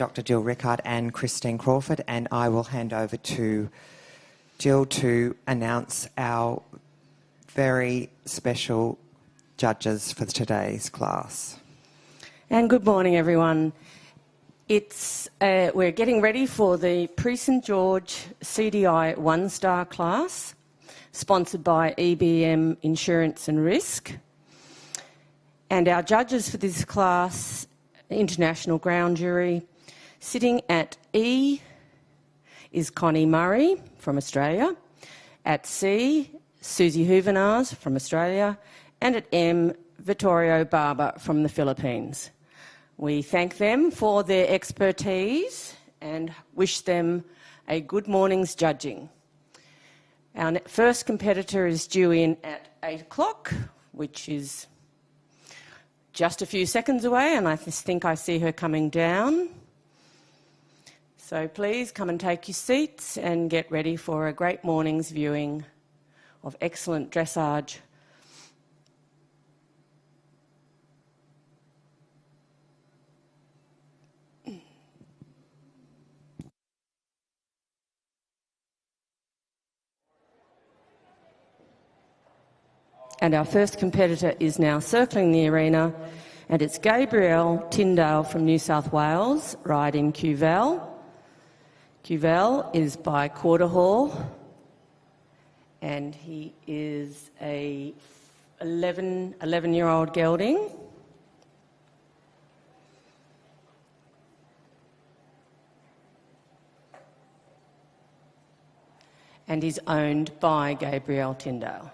Dr. Jill Rickard and Christine Crawford, and I will hand over to Jill to announce our very special judges for today's class. And good morning, everyone. We're getting ready for the Prix St-Georges CDI 1-star class, sponsored by EBM Insurance and Risk. And our judges for this class, International Ground Jury, sitting at E is Connie Murray from Australia, at C, Susie Huvenars from Australia, and at M, Vittorio Barber from the Philippines. We thank them for their expertise and wish them a good morning's judging. Our first competitor is due in at 8 o'clock, which is just a few seconds away, and I think I see her coming down. So please come and take your seats and get ready for a great morning's viewing of excellent dressage. And our first competitor is now circling the arena, and it's Gabrielle Tindale from New South Wales, riding Cuvelle. Cuvelle is by Quarterland, and he is a 11-year-old gelding. And is owned by Gabrielle Tindale.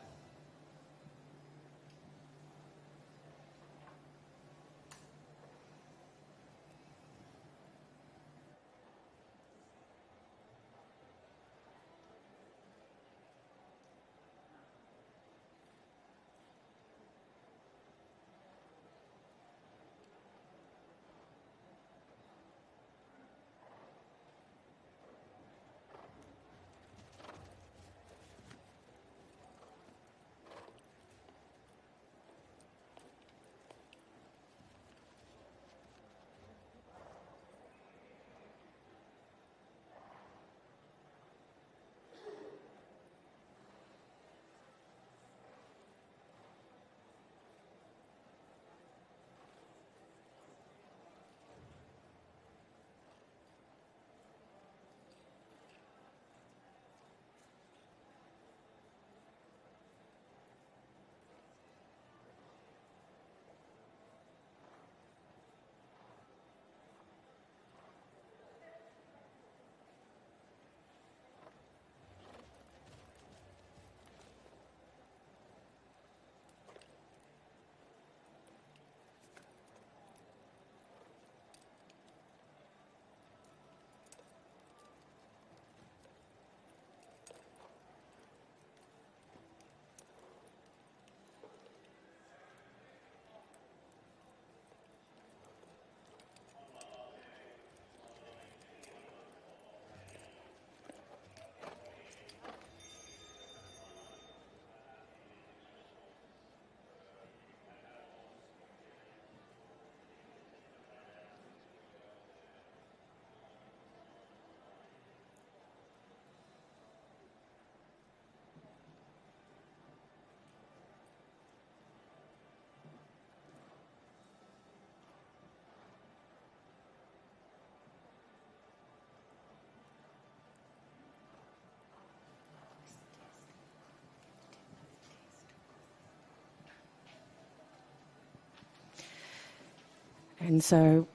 And so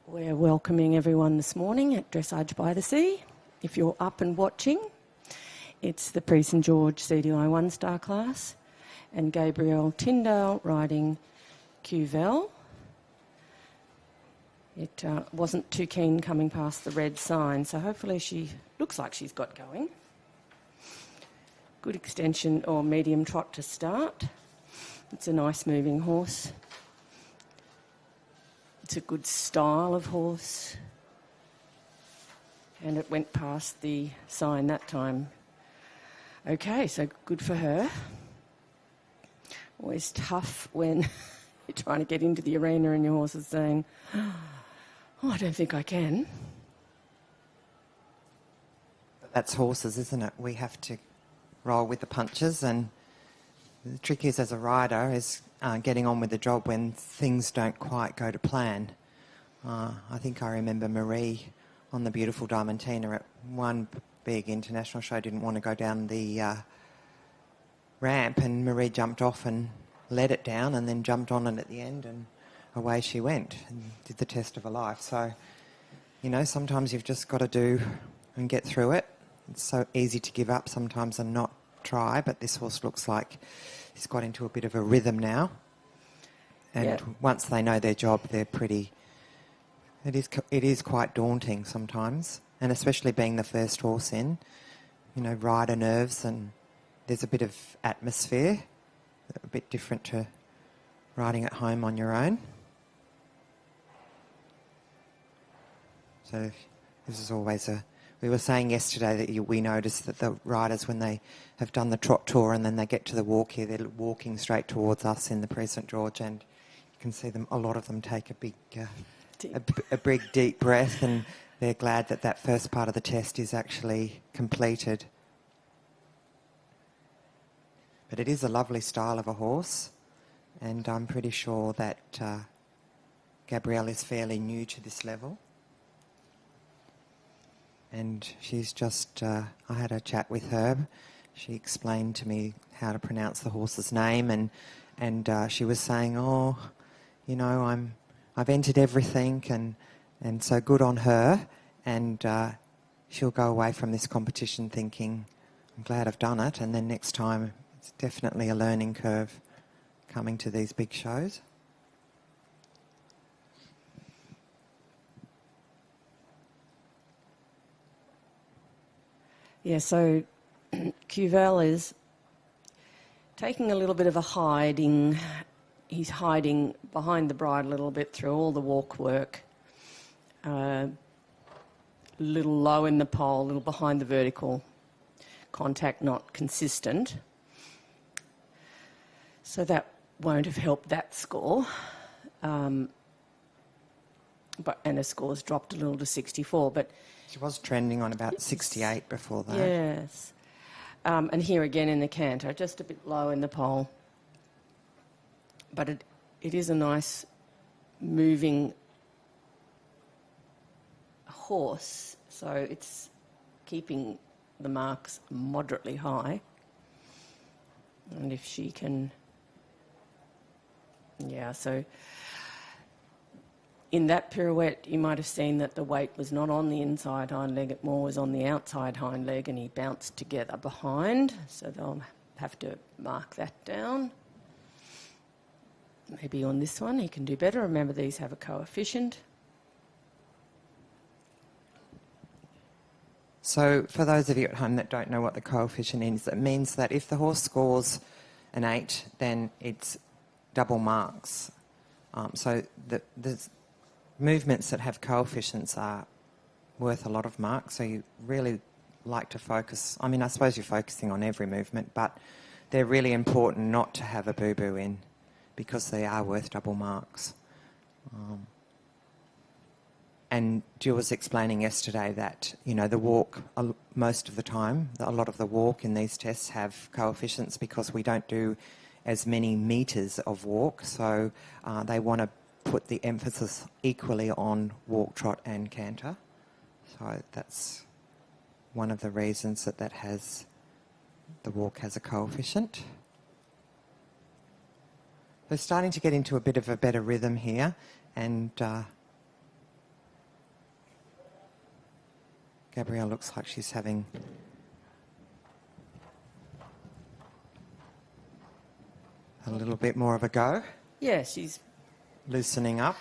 we're welcoming everyone this morning at Dressage by the Sea. If you're up and watching, it's the Prix St-Georges CDI 1-star class, and Gabrielle Tindale riding Cuvelle. It wasn't too keen coming past the red sign, so hopefully she looks like she's got going. Good extension or medium trot to start. It's a nice moving horse. It's a good style of horse. And it went past the sign that time. Okay, so good for her. Always tough when you're trying to get into the arena and your horse is saying, Oh, I don't think I can. That's horses, isn't it? We have to roll with the punches, and the trick is, as a rider, is getting on with the job when things don't quite go to plan. I think I remember Marie on the beautiful Diamantina at one big international show didn't want to go down the ramp, and Marie jumped off and led it down and then jumped on it at the end, and away she went and did the test of her life. So, you know, sometimes you've just got to do and get through it. It's so easy to give up sometimes and not try, but this horse looks like he's got into a bit of a rhythm now. And once they know their job, they're pretty... It is quite daunting sometimes, and especially being the first horse in, you know, rider nerves, and there's a bit of atmosphere, a bit different to riding at home on your own. So this is always we were saying yesterday that we noticed that the riders, when they have done the trot tour and then they get to the walk here, they're walking straight towards us in the Prix St-Georges, and you can see them. A lot of them take a big deep breath, and they're glad that that first part of the test is actually completed. But it is a lovely style of a horse, and I'm pretty sure that Gabrielle is fairly new to this level. And she's just, I had a chat with her. She explained to me how to pronounce the horse's name, and she was saying, oh, you know, I've entered everything, and so good on her. And she'll go away from this competition thinking, I'm glad I've done it. And then next time, it's definitely a learning curve coming to these big shows. Yeah, so Cuvel is taking a little bit of a hiding. He's hiding behind the bride a little bit through all the walk work. A little low in the pole, a little behind the vertical. Contact not consistent. So that won't have helped that score. And her score's dropped a little to 64, but... She was trending on about 68 before that. Yes. And here again in the canter, just a bit low in the pole. But it is a nice moving horse, so it's keeping the marks moderately high. And if she can... Yeah, so... In that pirouette, you might have seen that the weight was not on the inside hind leg, it more was on the outside hind leg, and he bounced together behind, so they'll have to mark that down. Maybe on this one he can do better. Remember, these have a coefficient. So for those of you at home that don't know what the coefficient is, it means that if the horse scores an 8, then it's double marks. So the movements that have coefficients are worth a lot of marks, so you really like to focus. I mean, I suppose you're focusing on every movement, but they're really important not to have a boo-boo in, because they are worth double marks. And Jill was explaining yesterday that, you know, the walk, most of the time, a lot of the walk in these tests have coefficients because we don't do as many metres of walk, so they want to put the emphasis equally on walk, trot and canter. So that's one of the reasons that the walk has a coefficient. We're starting to get into a bit of a better rhythm here, and Gabrielle looks like she's having a little bit more of a go. Yeah, she's loosening up,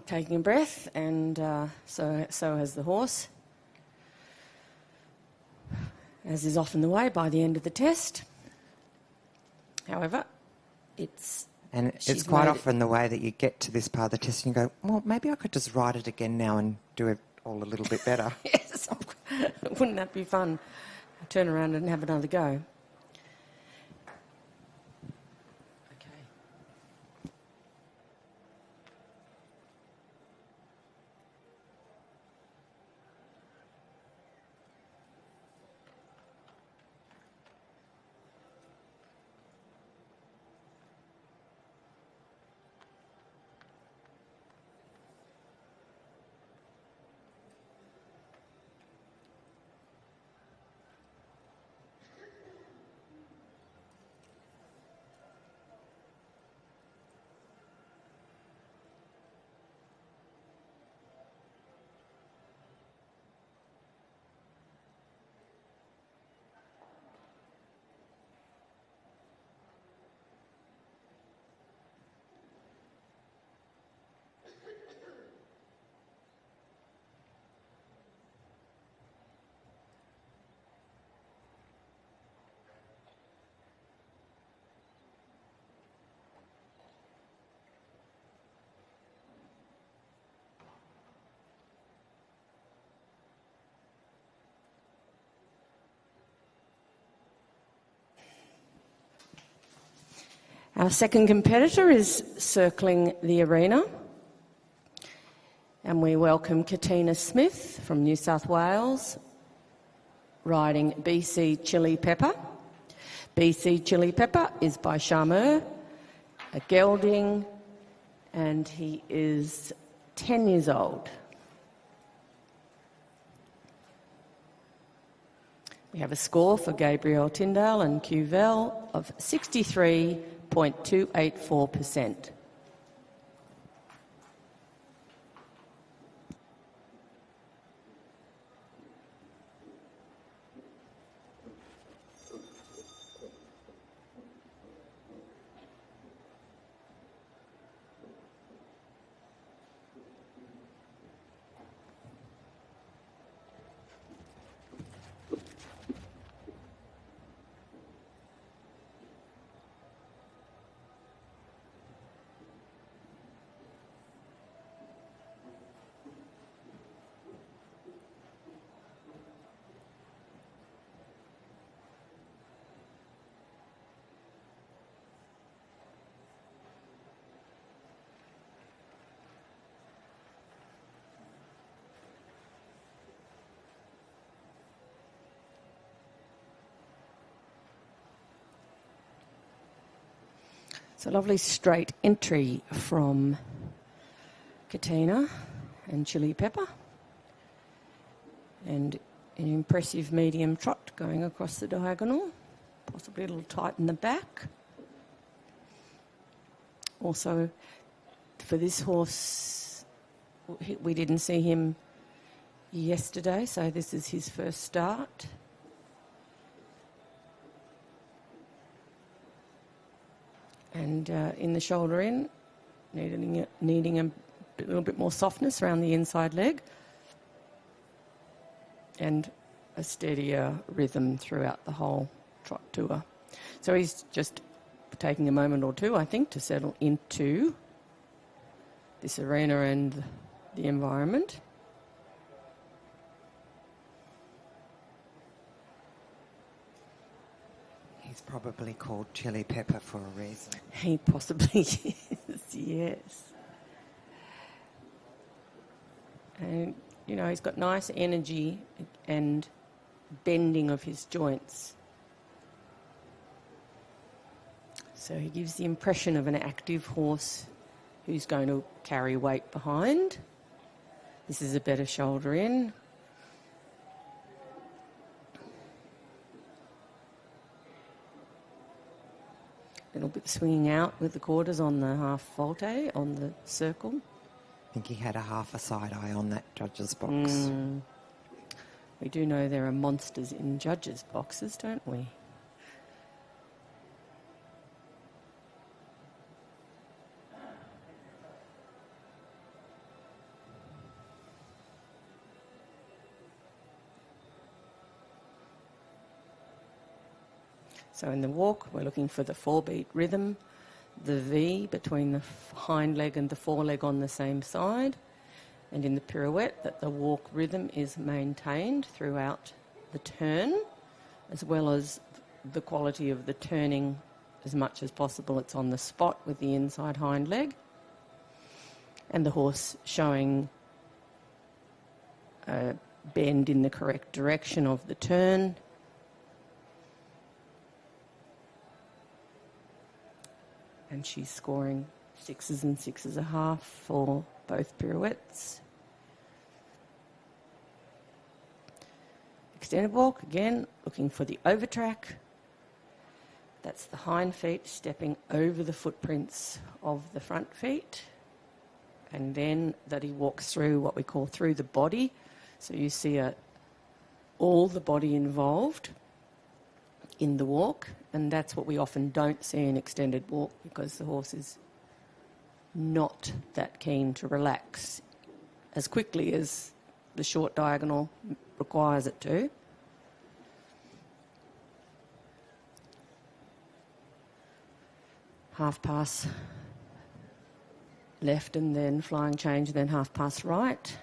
taking a breath, and so has the horse, as is often the way by the end of the test. However, it's quite often the way that you get to this part of the test and you go, well, maybe I could just ride it again now and do it all a little bit better. Yes, wouldn't that be fun? Turn around and have another go. Our second competitor is circling the arena, and we welcome Katina Smith from New South Wales, riding BC Chili Pepper. BC Chili Pepper is by Charmeur, a gelding, and he is 10 years old. We have a score for Gabrielle, Tindale and Cuvel of 63.284%. It's a lovely straight entry from Katina and Chili Pepper, and an impressive medium trot going across the diagonal, possibly a little tight in the back. Also, for this horse, we didn't see him yesterday, so this is his first start. And in the shoulder in, needing a little bit more softness around the inside leg, and a steadier rhythm throughout the whole trot tour. So he's just taking a moment or two, I think, to settle into this arena and the environment. He's probably called Chili Pepper for a reason. He possibly is, yes. And, you know, he's got nice energy and bending of his joints. So he gives the impression of an active horse who's going to carry weight behind. This is a better shoulder in. A little bit swinging out with the quarters on the half volte on the circle. I think he had a half a side eye on that judge's box. We do know there are monsters in judges' boxes, don't we? So in the walk, we're looking for the 4-beat rhythm, the V between the hind leg and the foreleg on the same side, and in the pirouette, that the walk rhythm is maintained throughout the turn, as well as the quality of the turning as much as possible. It's on the spot with the inside hind leg, and the horse showing a bend in the correct direction of the turn. And she's scoring 6s and 6.5 for both pirouettes. Extended walk, again, looking for the overtrack. That's the hind feet stepping over the footprints of the front feet. And then that he walks through what we call through the body. So you see all the body involved in the walk, and that's what we often don't see in extended walk, because the horse is not that keen to relax as quickly as the short diagonal requires it to. Half pass left and then flying change, then half pass right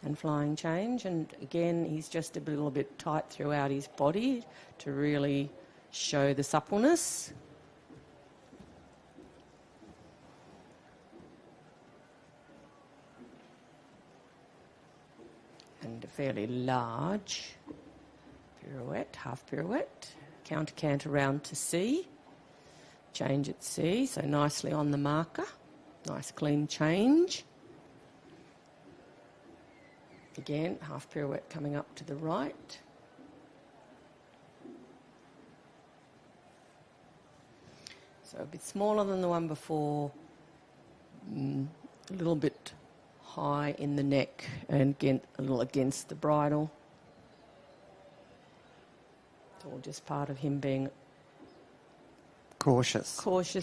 and flying change. And again, he's just a little bit tight throughout his body to really show the suppleness. and a fairly large pirouette, half pirouette. Counter canter round to C. Change at C, so nicely on the marker. Nice clean change. Again, half pirouette coming up to the right. So a bit smaller than the one before, a little bit high in the neck and again, a little against the bridle. It's all just part of him being cautious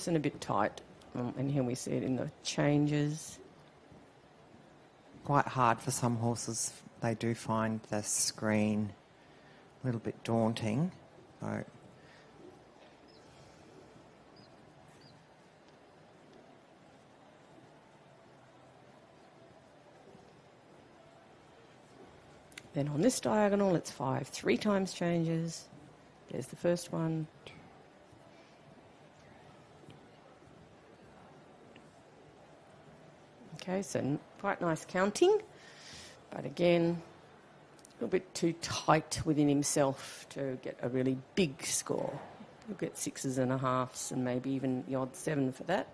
and a bit tight. And here we see it in the changes. Quite hard for some horses. They do find the screen a little bit daunting. So then on this diagonal, it's 5 3-times changes. There's the first one. Okay, so quite nice counting, but again, a little bit too tight within himself to get a really big score. He'll get 6s and a halves and maybe even the odd 7 for that.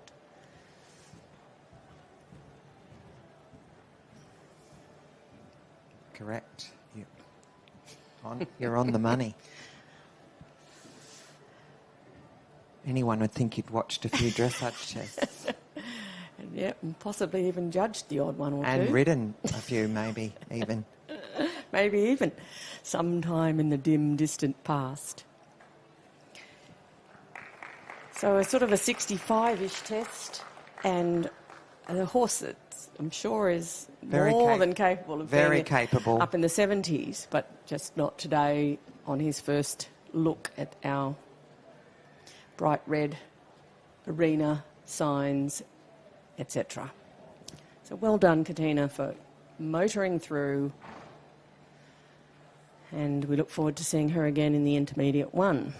Correct. You're on the money. Anyone would think you'd watched a few dressage tests. Yeah, and possibly even judged the odd one or two. And ridden a few, maybe even. Maybe even sometime in the dim, distant past. So a sort of a 65-ish test, and a horse that I'm sure is more than capable of very being capable up in the 70s, but just not today on his first look at our bright red arena signs, etc. So well done, Katina, for motoring through, and we look forward to seeing her again in the intermediate one.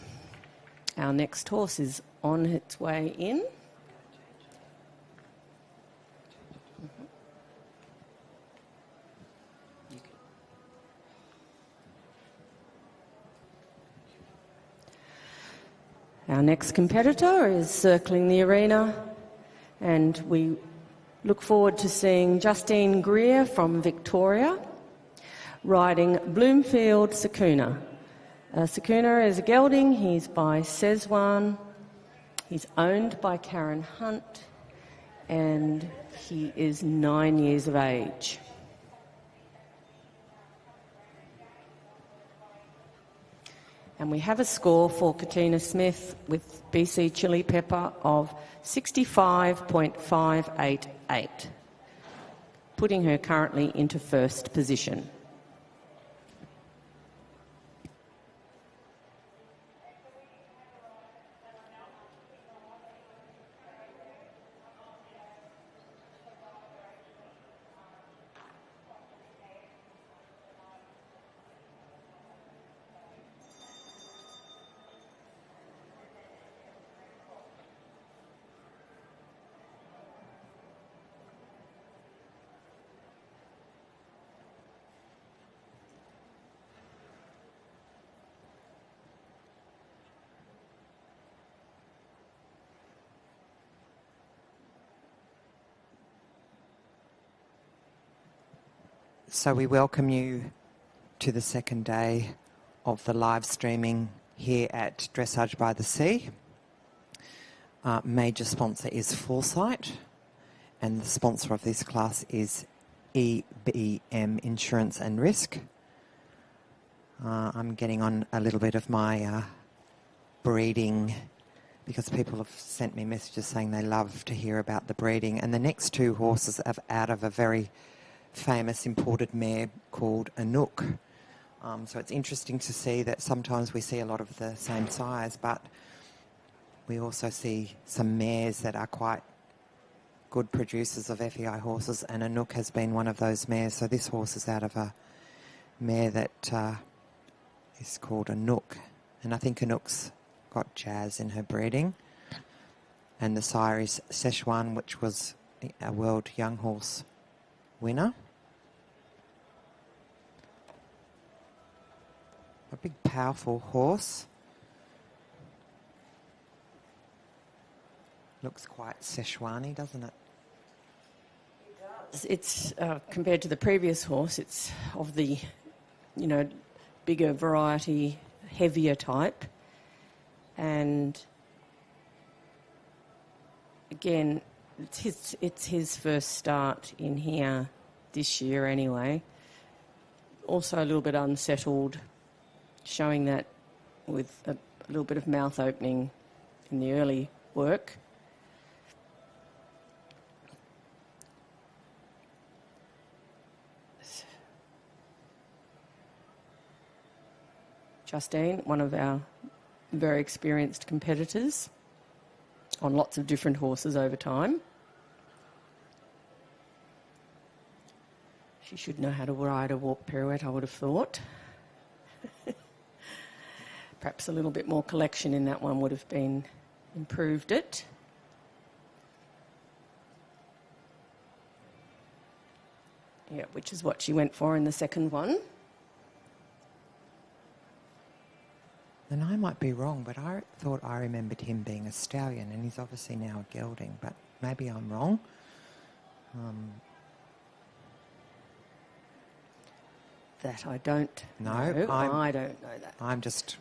Our next horse is on its way in. Our next competitor is circling the arena, and we look forward to seeing Justine Greer from Victoria riding Bloomfield Sakuna. Sakuna is a gelding. He's by Szechuan. He's owned by Karen Hunt, and he is 9 years of age. And we have a score for Katina Smith with BC Chili Pepper of 65.588, putting her currently into first position. So we welcome you to the second day of the live streaming here at Dressage by the Sea. Major sponsor is Foresight, and the sponsor of this class is EBM Insurance and Risk. I'm getting on a little bit of my breeding because people have sent me messages saying they love to hear about the breeding. And the next two horses are out of a very famous imported mare called Anouk. So it's interesting to see that sometimes we see a lot of the same size, but we also see some mares that are quite good producers of FEI horses, and Anouk has been one of those mares. So this horse is out of a mare that is called Anouk, and I think Anouk's got jazz in her breeding. And the sire is Szechuan, which was a World Young Horse winner. A big, powerful horse. Looks quite Szechuan-y, doesn't it? It's compared to the previous horse, it's of the, bigger variety, heavier type. And again, it's his first start in here this year anyway. Also a little bit unsettled, showing that with a little bit of mouth opening in the early work. Justine, one of our very experienced competitors on lots of different horses over time. She should know how to ride a walk pirouette, I would have thought. Perhaps a little bit more collection in that one would have been improved it. Yeah, which is what she went for in the second one. And I might be wrong, but I thought I remembered him being a stallion, and he's obviously now a gelding, but maybe I'm wrong. That I don't know. I don't know that. I'm just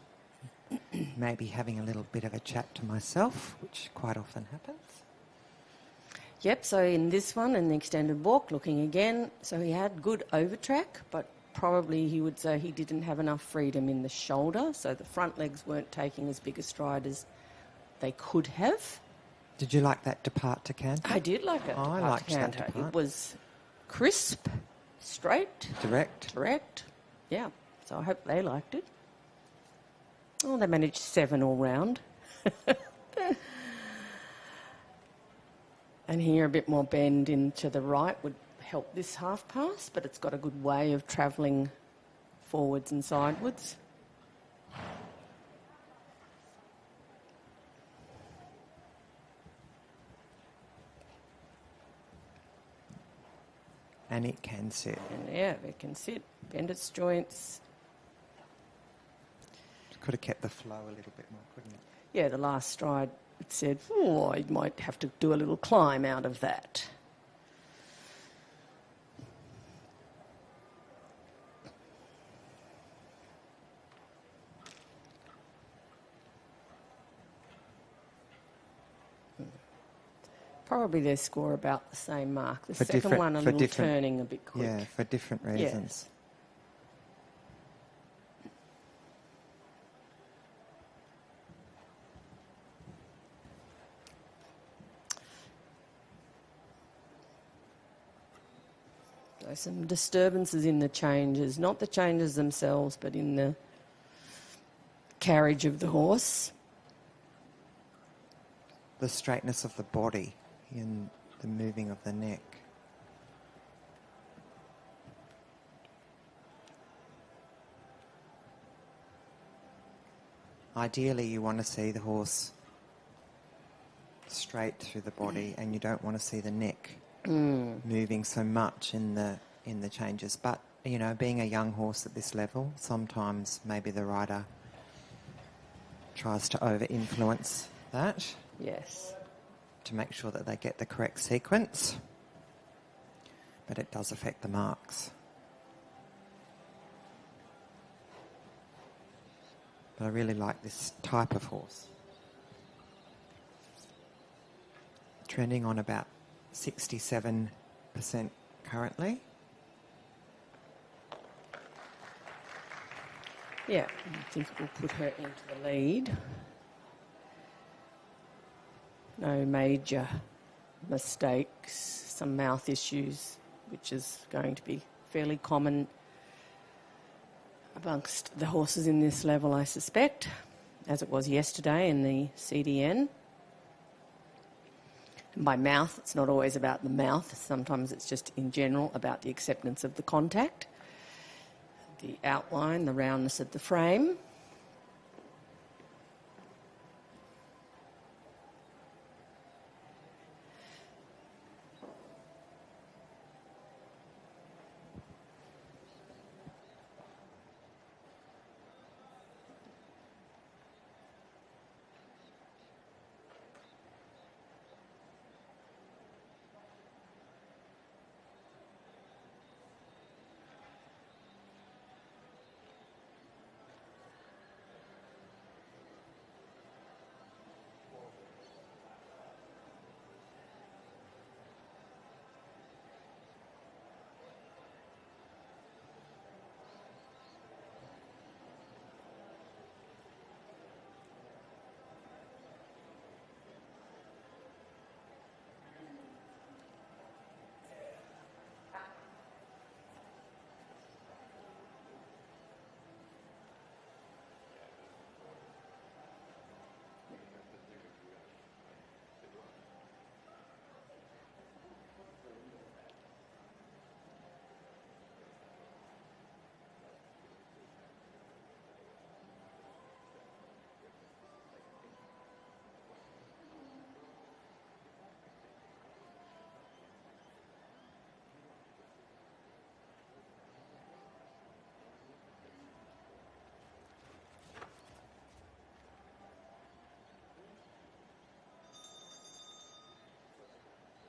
maybe having a little bit of a chat to myself, which quite often happens. Yep, so in this one, in the extended walk, looking again, so he had good overtrack, but probably he would say he didn't have enough freedom in the shoulder, so the front legs weren't taking as big a stride as they could have. Did you like that depart to canter? I did like it. I liked that canter. depart. It was crisp, straight. Direct. Yeah, so I hope they liked it. Oh, they managed 7 all round. And here a bit more bend into the right would help this half pass, but it's got a good way of travelling forwards and sidewards. And it can sit. And yeah, it can sit, bend its joints. Could have kept the flow a little bit more, couldn't it? Yeah, the last stride, it said, oh, I might have to do a little climb out of that. Probably their score about the same mark. The second one a little turning a bit quick. Yeah, for different reasons. So some disturbances in the changes, not the changes themselves, but in the carriage of the horse. The straightness of the body in the moving of the neck. Ideally, you want to see the horse straight through the body, and you don't want to see the neck moving so much in the changes. But, you know, being a young horse at this level, sometimes maybe the rider tries to over-influence that. Yes. To make sure that they get the correct sequence. But it does affect the marks. But I really like this type of horse. Trending on about 67% currently. Yeah, I think we'll put her into the lead. No major mistakes, some mouth issues, which is going to be fairly common amongst the horses in this level, I suspect, as it was yesterday in the CDN. And by mouth, it's not always about the mouth. Sometimes it's just in general about the acceptance of the contact, the outline, the roundness of the frame.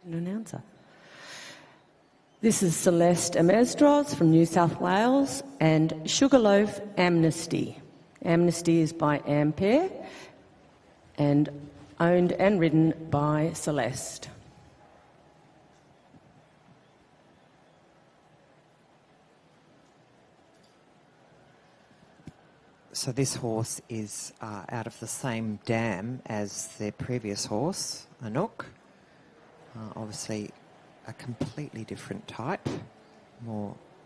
An announcer. This is Celeste Amezdroz from New South Wales and Sugarloaf Amnesty. Amnesty is by Ampere and owned and ridden by Celeste. So this horse is out of the same dam as their previous horse, Anouk. Obviously a completely different type, a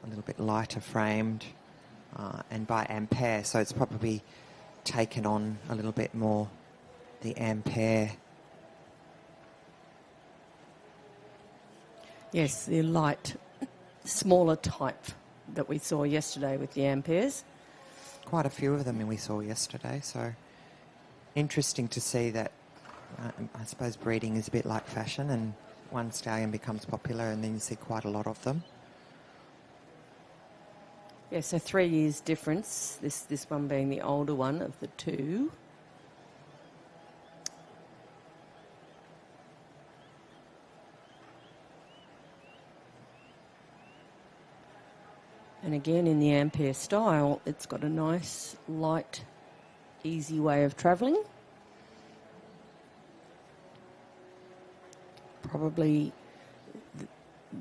little bit lighter framed, and by Ampere, so it's probably taken on a little bit more the Ampere. Yes, the light, smaller type that we saw yesterday with the Amperes. Quite a few of them we saw yesterday, so interesting to see that. I suppose breeding is a bit like fashion, and one stallion becomes popular and then you see quite a lot of them. Yeah, so 3 years difference, this one being the older one of the two. And again, in the Ampere style, it's got a nice, light, easy way of travelling. Probably,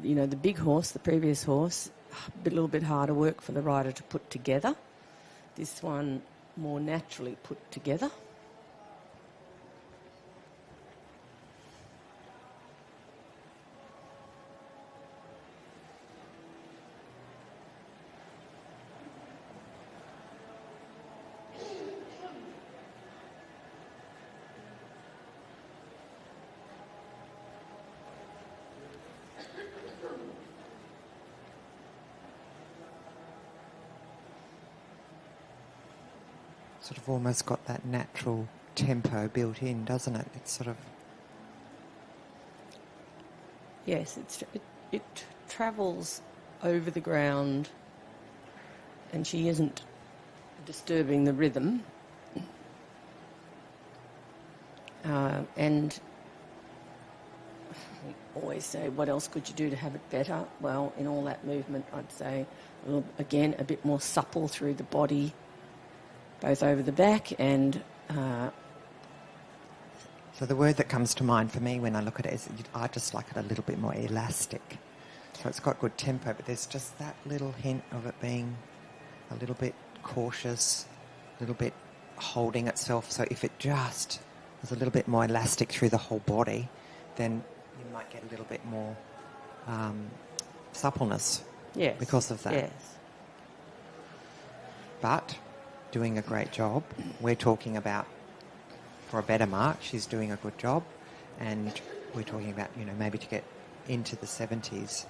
the big horse, the previous horse, a little bit harder work for the rider to put together. This one more naturally put together. Sort of almost got that natural tempo built in, doesn't it? It's sort of... Yes, it travels over the ground and she isn't disturbing the rhythm. And we always say, what else could you do to have it better? Well, in all that movement, I'd say, again, a bit more supple through the body, both over the back and... So the word that comes to mind for me when I look at it is I just like it a little bit more elastic. So it's got good tempo, but there's just that little hint of it being a little bit cautious, a little bit holding itself. So if it just was a little bit more elastic through the whole body, then you might get a little bit more suppleness because of that. Yes. But doing a great job. We're talking about, for a better mark, she's doing a good job, and we're talking about, maybe to get into the 70s.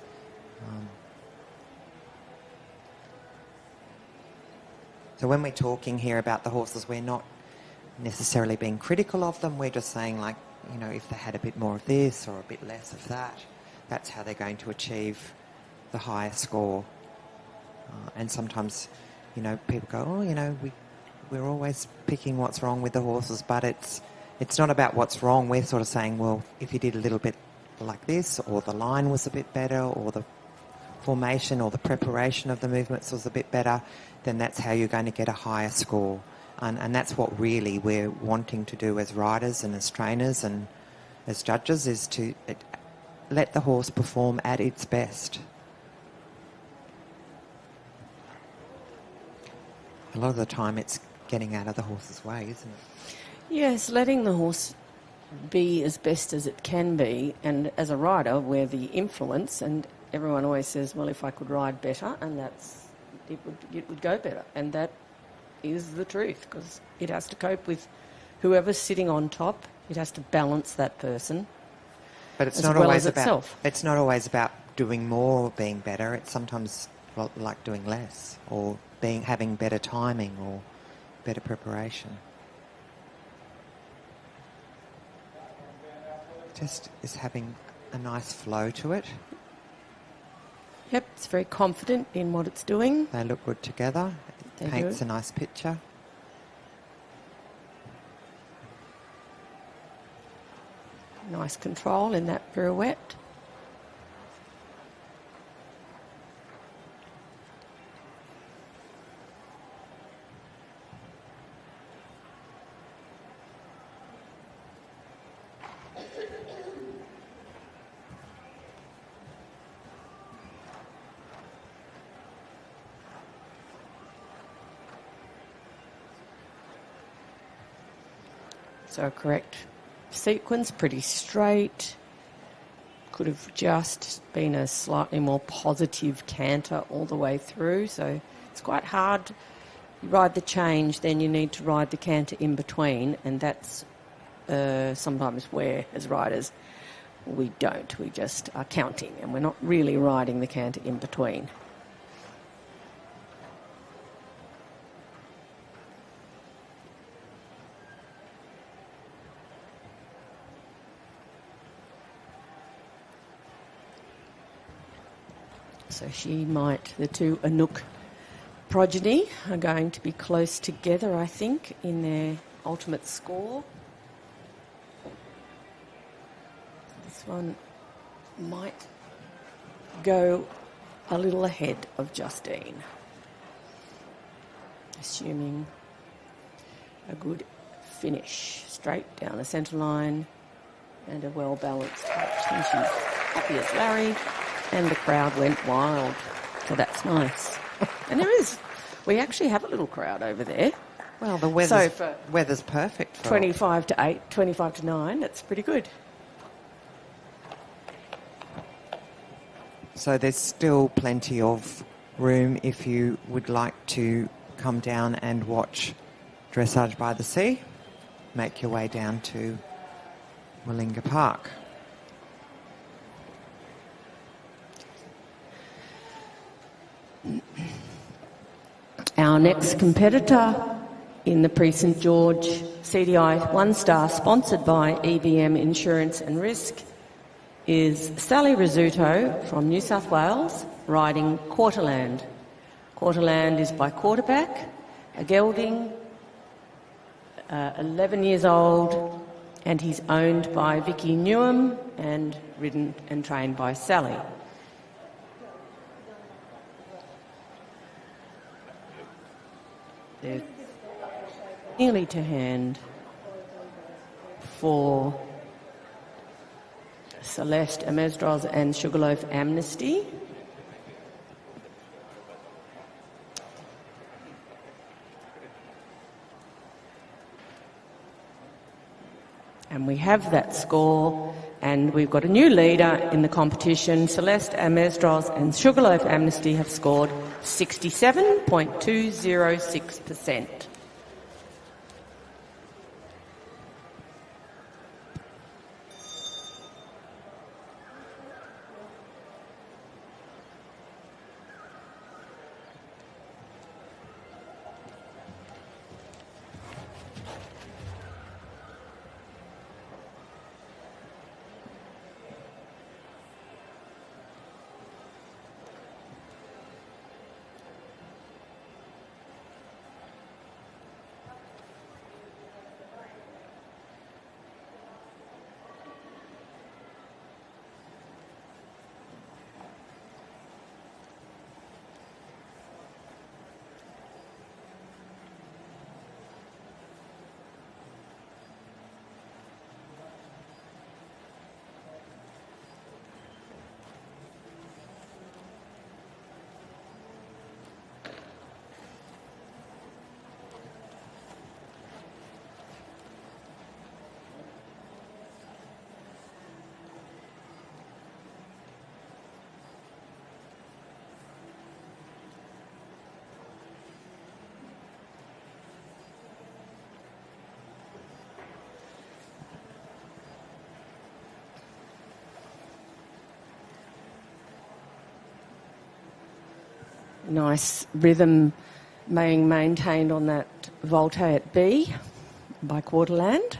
So when we're talking here about the horses, we're not necessarily being critical of them. We're just saying, like, if they had a bit more of this or a bit less of that, that's how they're going to achieve the higher score. And sometimes, people go, we're always picking what's wrong with the horses, but it's not about what's wrong. We're sort of saying, well, if you did a little bit like this, or the line was a bit better, or the formation or the preparation of the movements was a bit better, then that's how you're going to get a higher score. And that's what really we're wanting to do as riders and as trainers and as judges, is to let the horse perform at its best. A lot of the time it's getting out of the horse's way, isn't it? Yes, letting the horse be as best as it can be, and as a rider we're the influence, and everyone always says, well, if I could ride better, and it would go better, and that is the truth, because it has to cope with whoever's sitting on top. It has to balance that person. But it's as not well always as about itself. It's not always about doing more or being better. It's sometimes like doing less, or having better timing or better preparation. Just is having a nice flow to it. Yep, it's very confident in what it's doing. They look good together. It paints a nice picture. Nice control in that pirouette. So correct sequence, pretty straight. Could have just been a slightly more positive canter all the way through. So it's quite hard. You ride the change, then you need to ride the canter in between, and that's sometimes where, as riders, we don't. We just are counting, and we're not really riding the canter in between. So the two Anouk progeny are going to be close together, I think, in their ultimate score. This one might go a little ahead of Justine, assuming a good finish. Straight down the centre line and a well-balanced touch. And she's happy as Larry, and the crowd went wild. So that's nice. And we actually have a little crowd over there. Well, the weather's perfect for 25 to 8, 25 to 9, that's pretty good. So there's still plenty of room if you would like to come down and watch Dressage by the Sea. Make your way down to Willinga Park. Our next competitor in the Prix St-Georges CDI 1-star, sponsored by EBM Insurance and Risk, is Sally Rizzuto from New South Wales, riding Quarterland. Quarterland is by quarterback, a gelding, 11 years old, and he's owned by Vicky Newham and ridden and trained by Sally. They're nearly to hand for Celeste, Amezdroz and Sugarloaf Amnesty. And we have that score, and we've got a new leader in the competition. Celeste, Amezdroz and Sugarloaf Amnesty have scored 67.206%. Nice rhythm being maintained on that volte at B by Quarterland.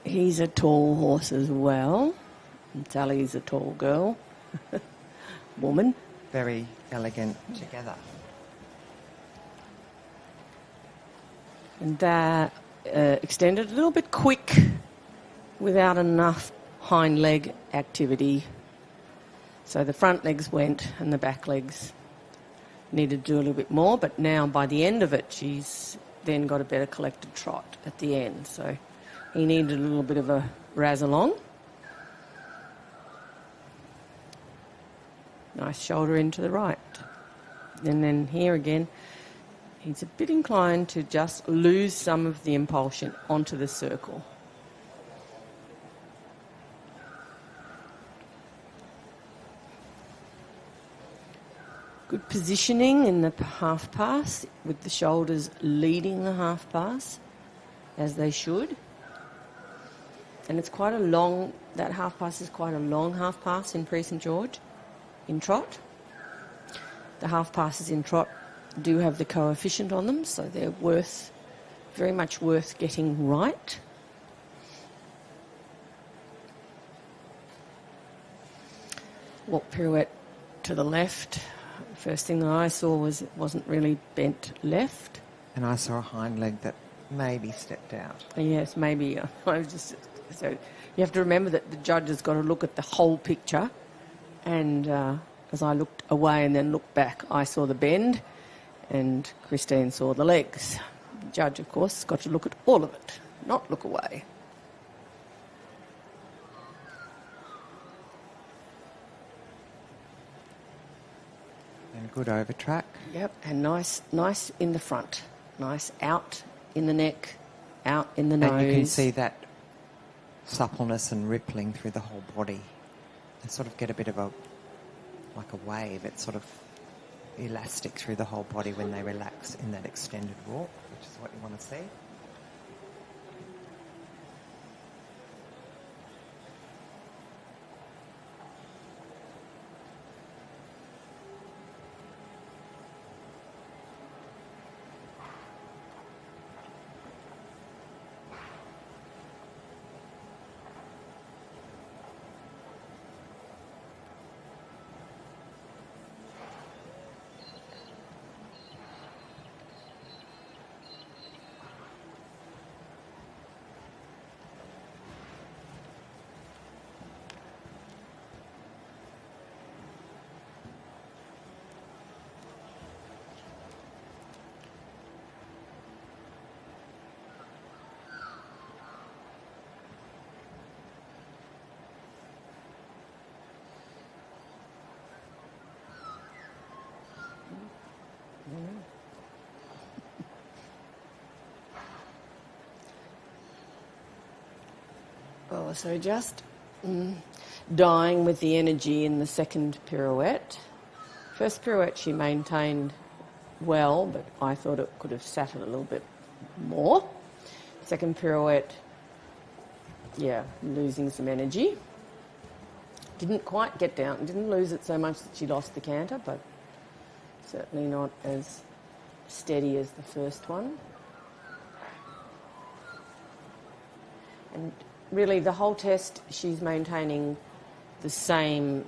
He's a tall horse as well. And Sally's a tall girl, woman. Very elegant together. And that extended a little bit quick without enough hind leg activity. So the front legs went and the back legs needed to do a little bit more, but now by the end of it she's then got a better collected trot at the end. So he needed a little bit of a razz along. Nice shoulder into the right. And then here again, he's a bit inclined to just lose some of the impulsion onto the circle. Good positioning in the half pass, with the shoulders leading the half pass, as they should. And it's quite a long, that half pass is quite a long half pass in Prix St-Georges, in trot. The half passes in trot do have the coefficient on them, so they're very much worth getting right. Walk pirouette to the left. First thing that I saw was it wasn't really bent left. And I saw a hind leg that maybe stepped out. Yes, maybe. So you have to remember that the judge has got to look at the whole picture. And as I looked away and then looked back, I saw the bend and Christine saw the legs. The judge, of course, has got to look at all of it, not look away. And good over track. Yep, and nice in the front. Nice out in the neck, out in the nose. And you can see that suppleness and rippling through the whole body. And sort of get a bit of like a wave. It's sort of elastic through the whole body when they relax in that extended walk, which is what you want to see. Oh, so just dying with the energy in the second pirouette. First pirouette she maintained well, but I thought it could have sat a little bit more. Second pirouette, yeah, losing some energy. Didn't quite get down, didn't lose it so much that she lost the canter, but certainly not as steady as the first one. And really, the whole test, she's maintaining the same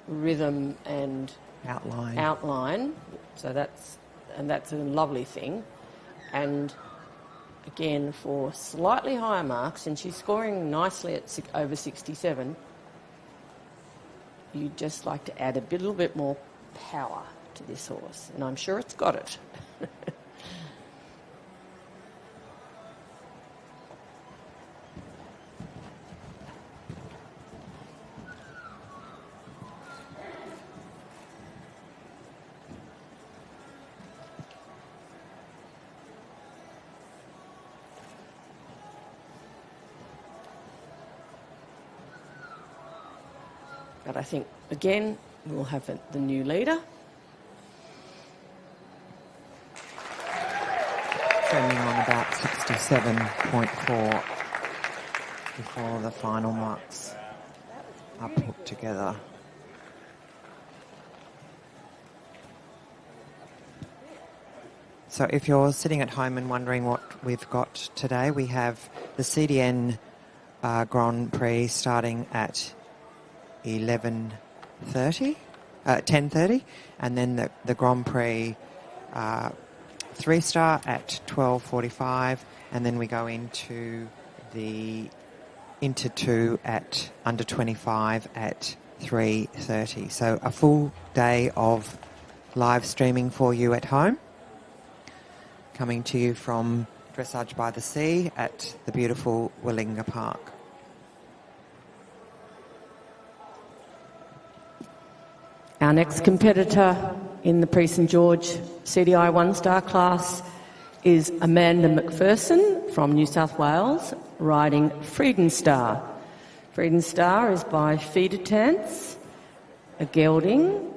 rhythm and outline. So that's a lovely thing. And again, for slightly higher marks, and she's scoring nicely at over 67, you'd just like to add a little bit more power to this horse, and I'm sure it's got it. But I think, again, we'll have the new leader. Standing on about 67.4 before the final marks are put together. So if you're sitting at home and wondering what we've got today, we have the CDN Grand Prix starting at 10:30, and then the Grand Prix 3-star at 12:45, and then we go into the Inter 2 at under 25 at 3:30. So a full day of live streaming for you at home, coming to you from Dressage by the Sea at the beautiful Willinga Park. Our next competitor in the Prix St-Georges CDI 1-star class is Amanda McPherson from New South Wales, riding Frieden Star. Frieden Star is by feeder Tance, a gelding,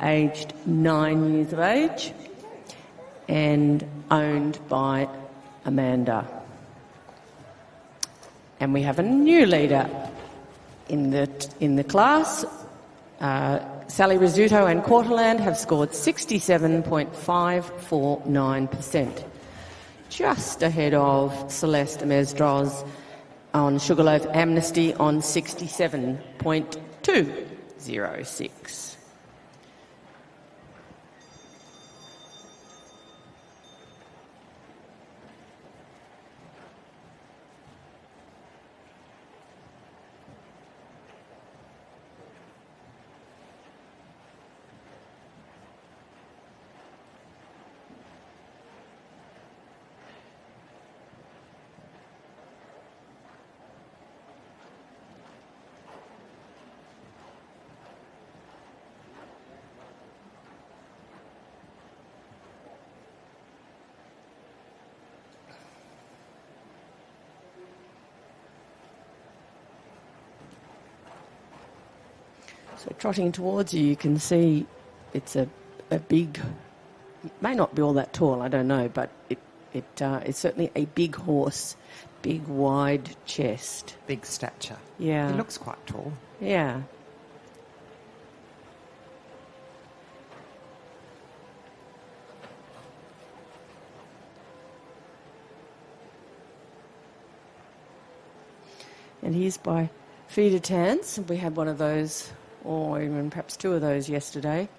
aged 9 years of age, and owned by Amanda. And we have a new leader in the class. Sally Rizzuto and Quarterland have scored 67.549%, just ahead of Celeste Amezdroz on Sugarloaf Amnesty on 67.206. So trotting towards you, you can see it's a big, may not be all that tall, I don't know, but it's certainly a big horse, big wide chest. Big stature. Yeah. He looks quite tall. Yeah. And he's by feeder Tance. We had one of those, or even perhaps two of those yesterday.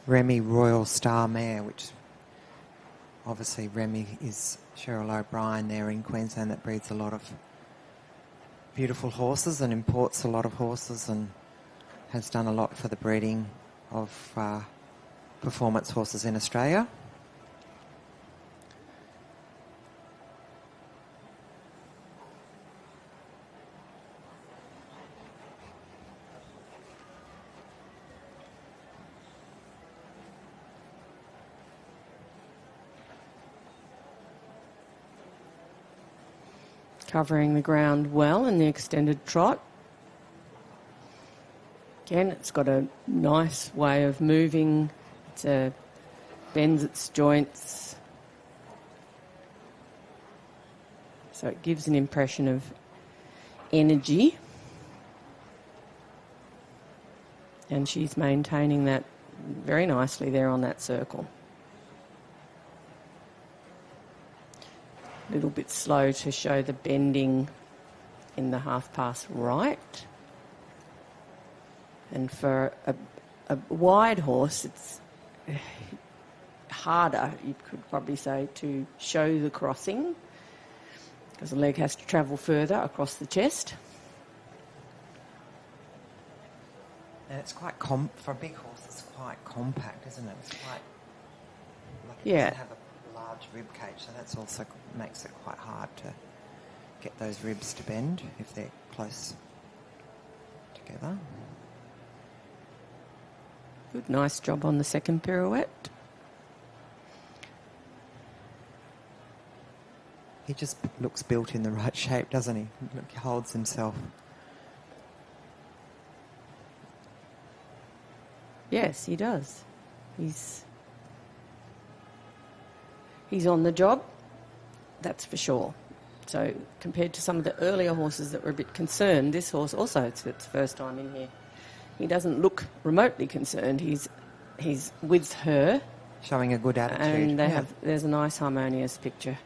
Remy Royal Star Mare, which obviously Remy is Cheryl O'Brien there in Queensland that breeds a lot of beautiful horses and imports a lot of horses and has done a lot for the breeding of performance horses in Australia. Covering the ground well in the extended trot. Again, it's got a nice way of moving. It bends its joints. So it gives an impression of energy. And she's maintaining that very nicely there on that circle. A little bit slow to show the bending in the half-pass right. And for a wide horse, it's harder, you could probably say, to show the crossing because the leg has to travel further across the chest. And it's quite for a big horse, it's quite compact, isn't it? It's quite it doesn't have a large rib cage, so that's also makes it quite hard to get those ribs to bend if they're close together. Good, nice job on the second pirouette. He just looks built in the right shape, doesn't he? Look, he holds himself. Yes, he does. He's on the job, that's for sure. So compared to some of the earlier horses that were a bit concerned, this horse also, it's its first time in here. He doesn't look remotely concerned. He's with her. Showing a good attitude. And there's a nice harmonious picture.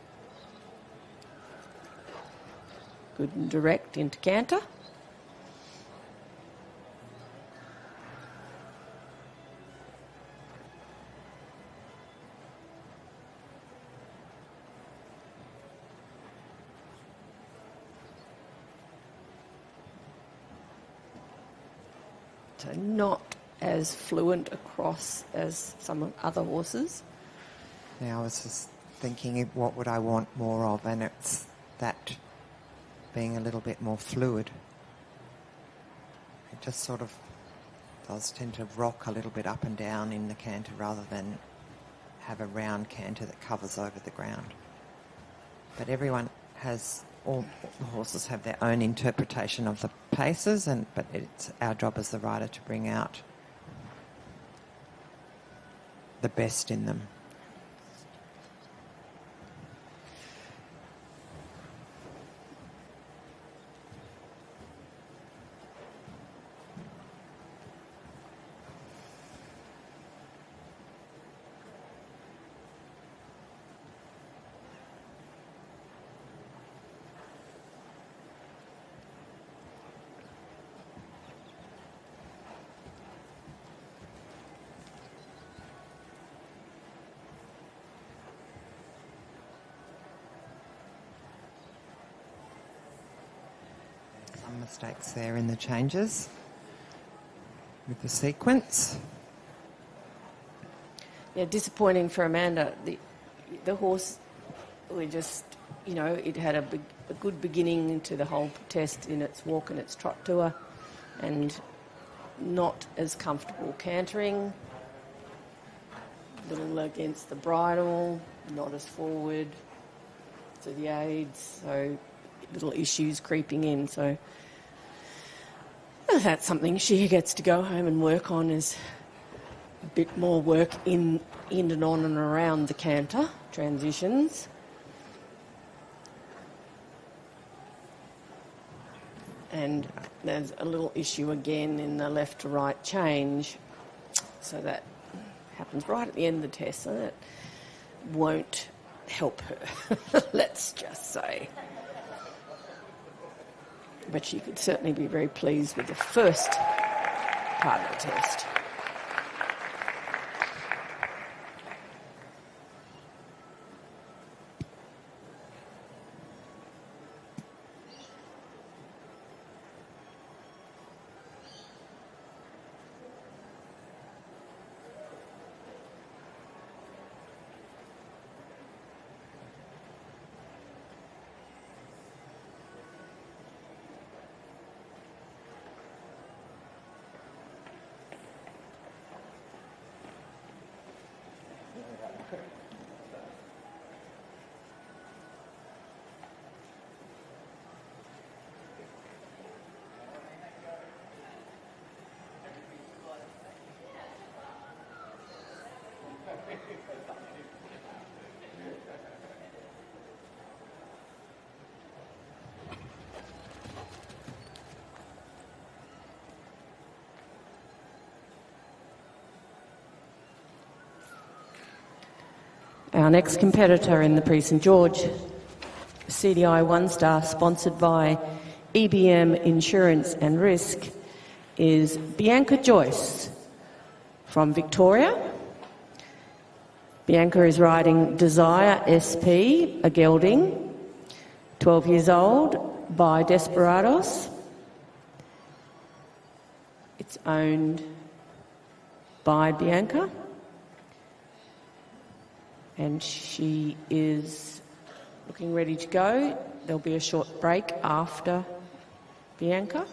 Good and direct into canter. So not as fluent across as some other horses. Yeah, I was just thinking, what would I want more of? And it's that being a little bit more fluid. It just sort of does tend to rock a little bit up and down in the canter rather than have a round canter that covers over the ground. But all the horses have their own interpretation of the paces, but it's our job as the rider to bring out the best in them. Mistakes there in the changes with the sequence. Yeah, disappointing for Amanda. The horse, it had a good beginning to the whole test in its walk and its trot tour, and not as comfortable cantering. Little against the bridle, not as forward to the aids, so little issues creeping in. So that's something she gets to go home and work on, is a bit more work in and on and around the canter transitions. And there's a little issue again in the left to right change. So that happens right at the end of the test, and it won't help her, let's just say. But she could certainly be very pleased with the first part of the test. Our next competitor in the Prix St-Georges CDI 1-star, sponsored by EBM Insurance and Risk, is Bianca Joyce from Victoria. Bianca is riding Desire SP, a gelding, 12 years old, by Desperados. It's owned by Bianca. And she is looking ready to go. There'll be a short break after Bianca.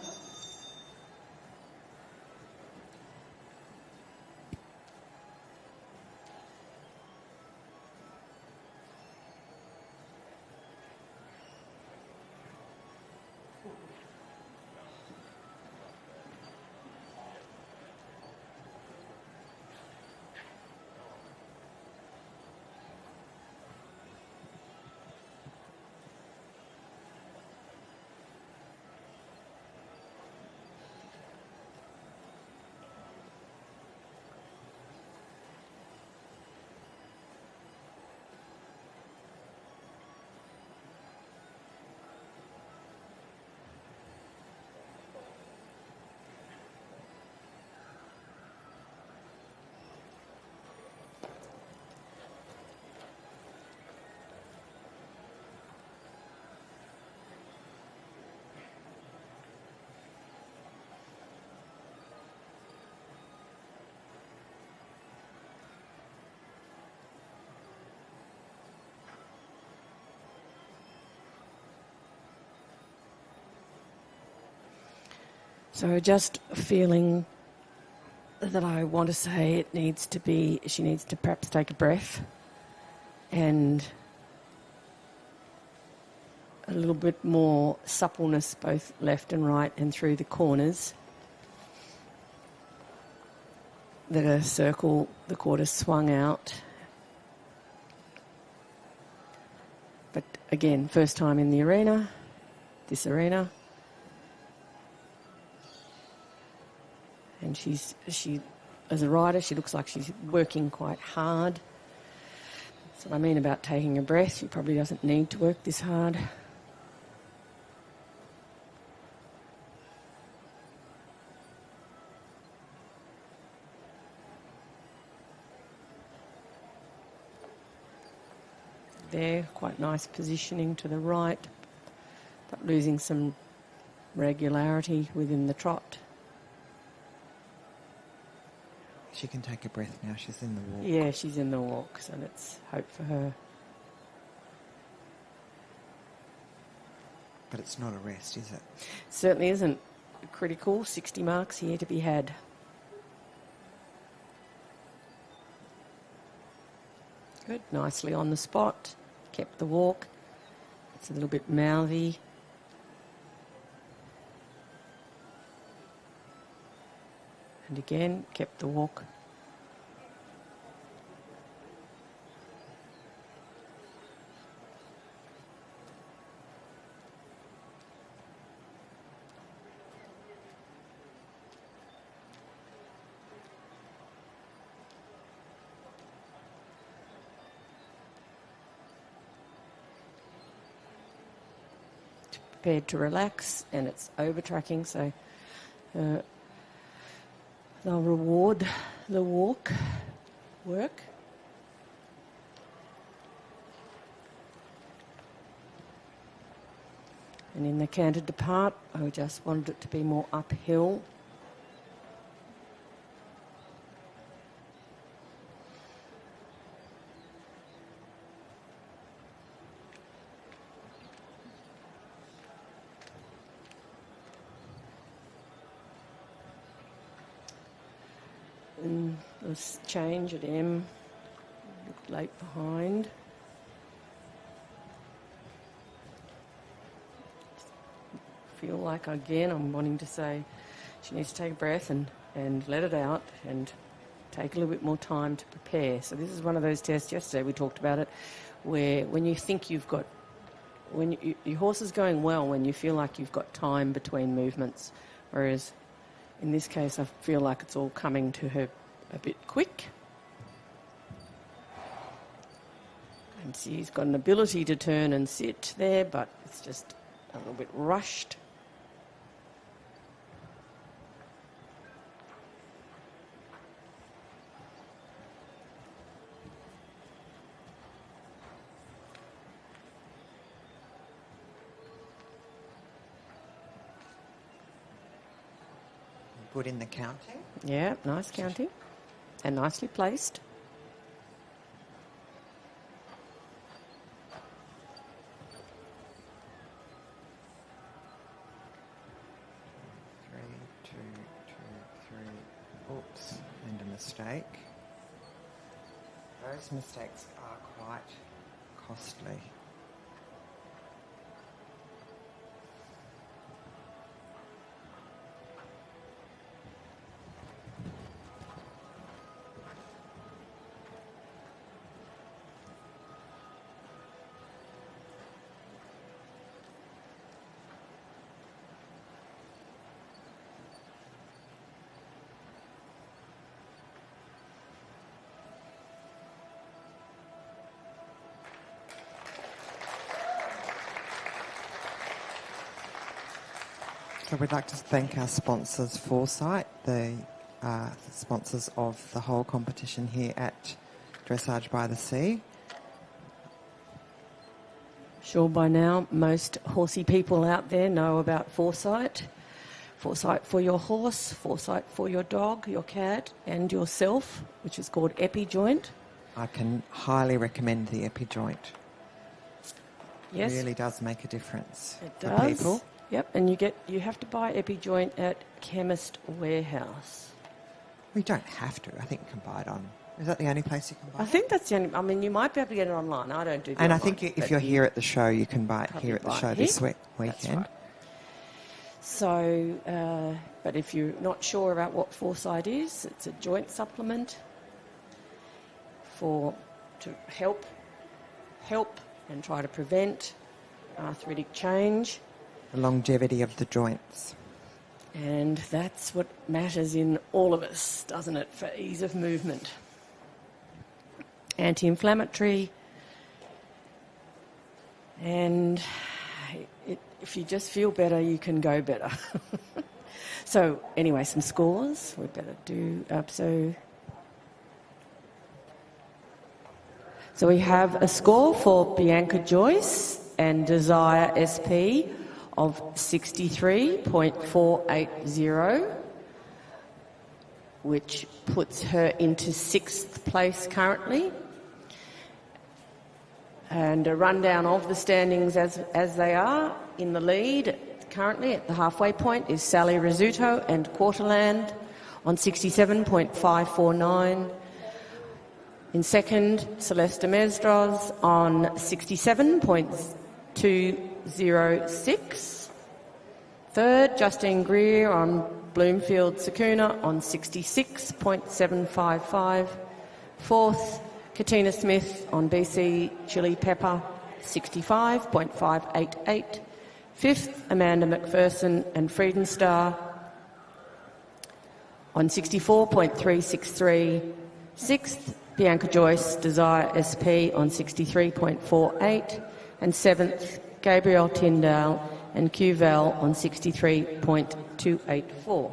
So just feeling that I want to say she needs to perhaps take a breath and a little bit more suppleness both left and right and through the corners. That a circle, the quarter swung out. But again, first time in the arena, this arena. And she, as a rider, she looks like she's working quite hard. That's what I mean about taking a breath. She probably doesn't need to work this hard. There, quite nice positioning to the right, but losing some regularity within the trot. She can take a breath now. She's in the walk. Yeah, she's in the walk, so let's hope for her. But it's not a rest, is it? Certainly isn't. Critical, 60 marks here to be had. Good, nicely on the spot. Kept the walk. It's a little bit mouthy. And again, kept the walk. Prepared to relax, and it's over tracking, so they'll reward the walk work. And in the canter depart, I just wanted it to be more uphill. And this change at M, looked late behind. Feel like, again, I'm wanting to say she needs to take a breath and let it out and take a little bit more time to prepare. So this is one of those tests, yesterday we talked about it, where when you think you've got, your horse is going well when you feel like you've got time between movements, whereas in this case, I feel like it's all coming to her a bit quick. And she's got an ability to turn and sit there, but it's just a little bit rushed. Good in the counting. Yeah, nice counting. And nicely placed. Three, two, three. Oops, and a mistake. Those mistakes are quite costly. So we'd like to thank our sponsors, Foresight, the sponsors of the whole competition here at Dressage by the Sea. Sure, by now, most horsey people out there know about Foresight. Foresight for your horse, Foresight for your dog, your cat, and yourself, which is called Epi Joint. I can highly recommend the Epi Joint. Yes. It really does make a difference It for does. people. Yep, and you have to buy Epi-Joint at Chemist Warehouse. We don't have to. I think you can buy it on... Is that the only place you can buy it? I think that's the only... I mean, you might be able to get it online. I don't do that. And I think if you're here at the show, you can buy it here at the show this weekend. That's right. So, but if you're not sure about what Foresight is, it's a joint supplement to help and try to prevent arthritic change. The longevity of the joints. And that's what matters in all of us, doesn't it, for ease of movement. Anti-inflammatory. And if you just feel better, you can go better. So, anyway, some scores. We better do... So we have a score for Bianca Joyce and Desire SP of 63.480, which puts her into 6th place currently. And a rundown of the standings as they are. In the lead currently at the halfway point is Sally Rizzuto and Quarterland on 67.549. In second, Celeste Amezdroz on 67.206. Third, Justine Greer on Bloomfield Sakuna on 66.755. Fourth, Katina Smith on BC Chili Pepper, 65.588. Fifth, Amanda McPherson and Frieden Star on 64.363. Sixth, Bianca Joyce, Desire SP on 63.48. And seventh, Gabrielle Tindale and Qvel on 63.284.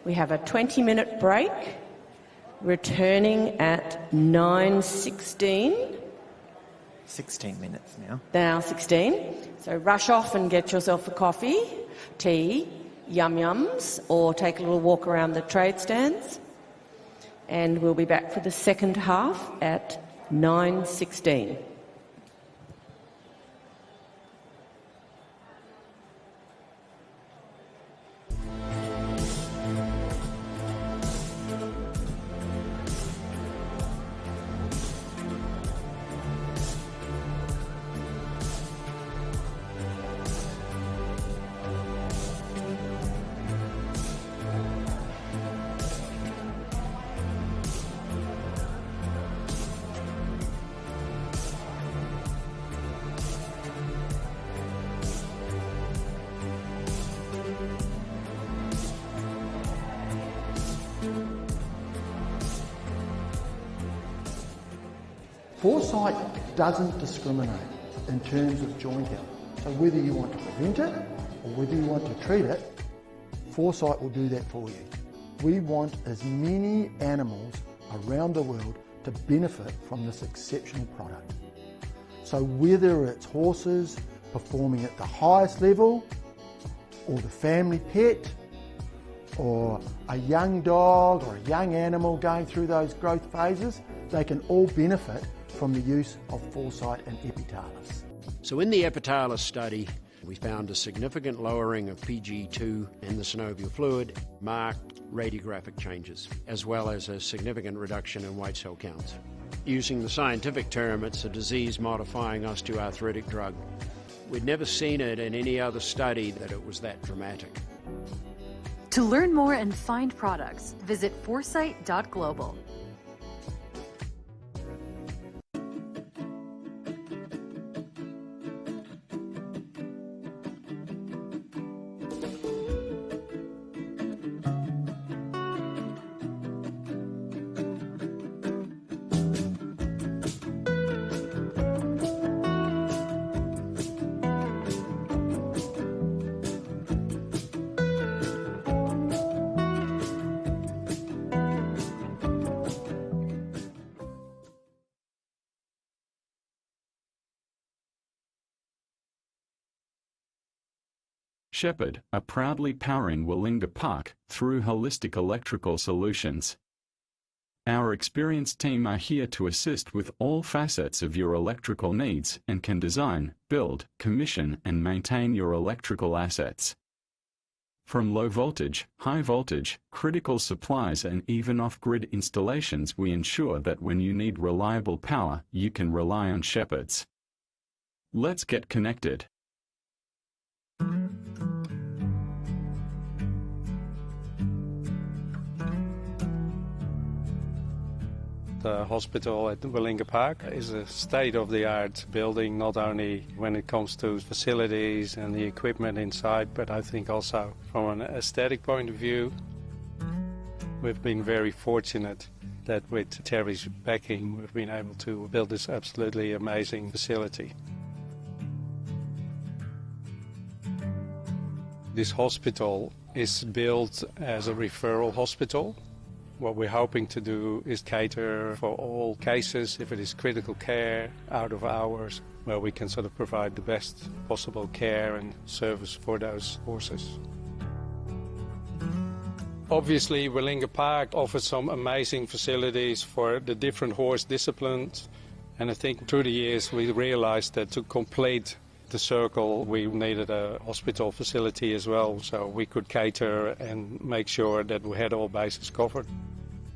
We have a 20-minute break, returning at 9:16. 16 minutes now. Now 16. So rush off and get yourself a coffee, tea, yum-yums, or take a little walk around the trade stands. And we'll be back for the second half at 9:16. Foresight doesn't discriminate in terms of joint health. So whether you want to prevent it or whether you want to treat it, Foresight will do that for you. We want as many animals around the world to benefit from this exceptional product. So whether it's horses performing at the highest level, or the family pet, or a young dog or a young animal going through those growth phases, they can all benefit from the use of Foresight and Epitalis. So in the Epitalis study, we found a significant lowering of PG2 in the synovial fluid, marked radiographic changes, as well as a significant reduction in white cell counts. Using the scientific term, it's a disease-modifying osteoarthritic drug. We'd never seen it in any other study that it was that dramatic. To learn more and find products, visit foresight.global. Shepherd are proudly powering Willinga Park through holistic electrical solutions. Our experienced team are here to assist with all facets of your electrical needs and can design, build, commission and maintain your electrical assets. From low voltage, high voltage, critical supplies and even off-grid installations, we ensure that when you need reliable power, you can rely on Shepherd's. Let's get connected. The hospital at Willinga Park is a state-of-the-art building, not only when it comes to facilities and the equipment inside, but I think also from an aesthetic point of view. We've been very fortunate that with Terry's backing, we've been able to build this absolutely amazing facility. This hospital is built as a referral hospital. What we're hoping to do is cater for all cases, if it is critical care, out of hours, where we can sort of provide the best possible care and service for those horses. Obviously, Willinga Park offers some amazing facilities for the different horse disciplines, and I think through the years we realized that to complete the circle we needed a hospital facility as well, so we could cater and make sure that we had all bases covered.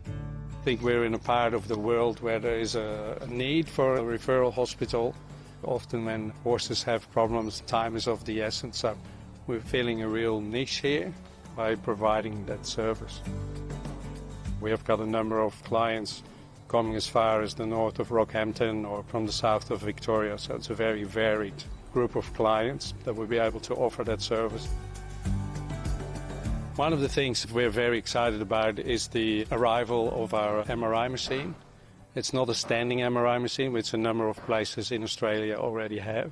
I think we're in a part of the world where there is a need for a referral hospital. Often when horses have problems, time is of the essence, so we're filling a real niche here by providing that service. We have got a number of clients coming as far as the north of Rockhampton or from the south of Victoria, so it's a very varied group of clients that will be able to offer that service. One of the things we're very excited about is the arrival of our MRI machine. It's not a standing MRI machine, which a number of places in Australia already have.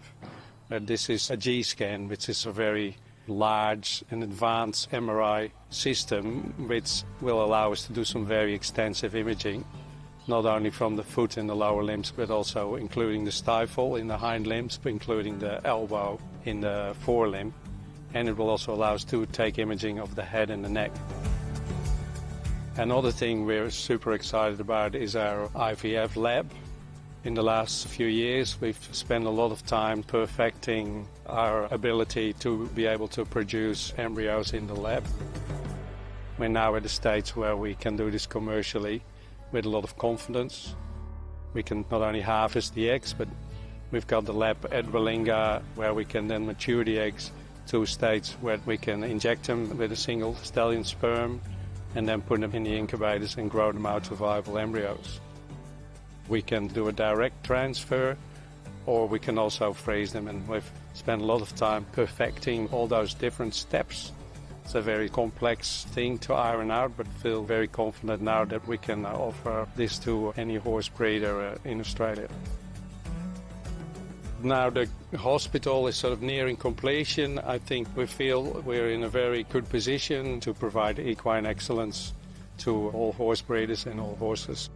But this is a G-scan, which is a very large and advanced MRI system, which will allow us to do some very extensive imaging, not only from the foot and the lower limbs, but also including the stifle in the hind limbs, including the elbow in the forelimb. And it will also allow us to take imaging of the head and the neck. Another thing we're super excited about is our IVF lab. In the last few years, we've spent a lot of time perfecting our ability to be able to produce embryos in the lab. We're now at a stage where we can do this commercially with a lot of confidence. We can not only harvest the eggs, but we've got the lab at Willinga where we can then mature the eggs to a stage where we can inject them with a single stallion sperm and then put them in the incubators and grow them out to viable embryos. We can do a direct transfer, or we can also freeze them, and we've spent a lot of time perfecting all those different steps. It's a very complex thing to iron out, but feel very confident now that we can offer this to any horse breeder in Australia. Now the hospital is sort of nearing completion. I think we feel we're in a very good position to provide equine excellence to all horse breeders and all horses.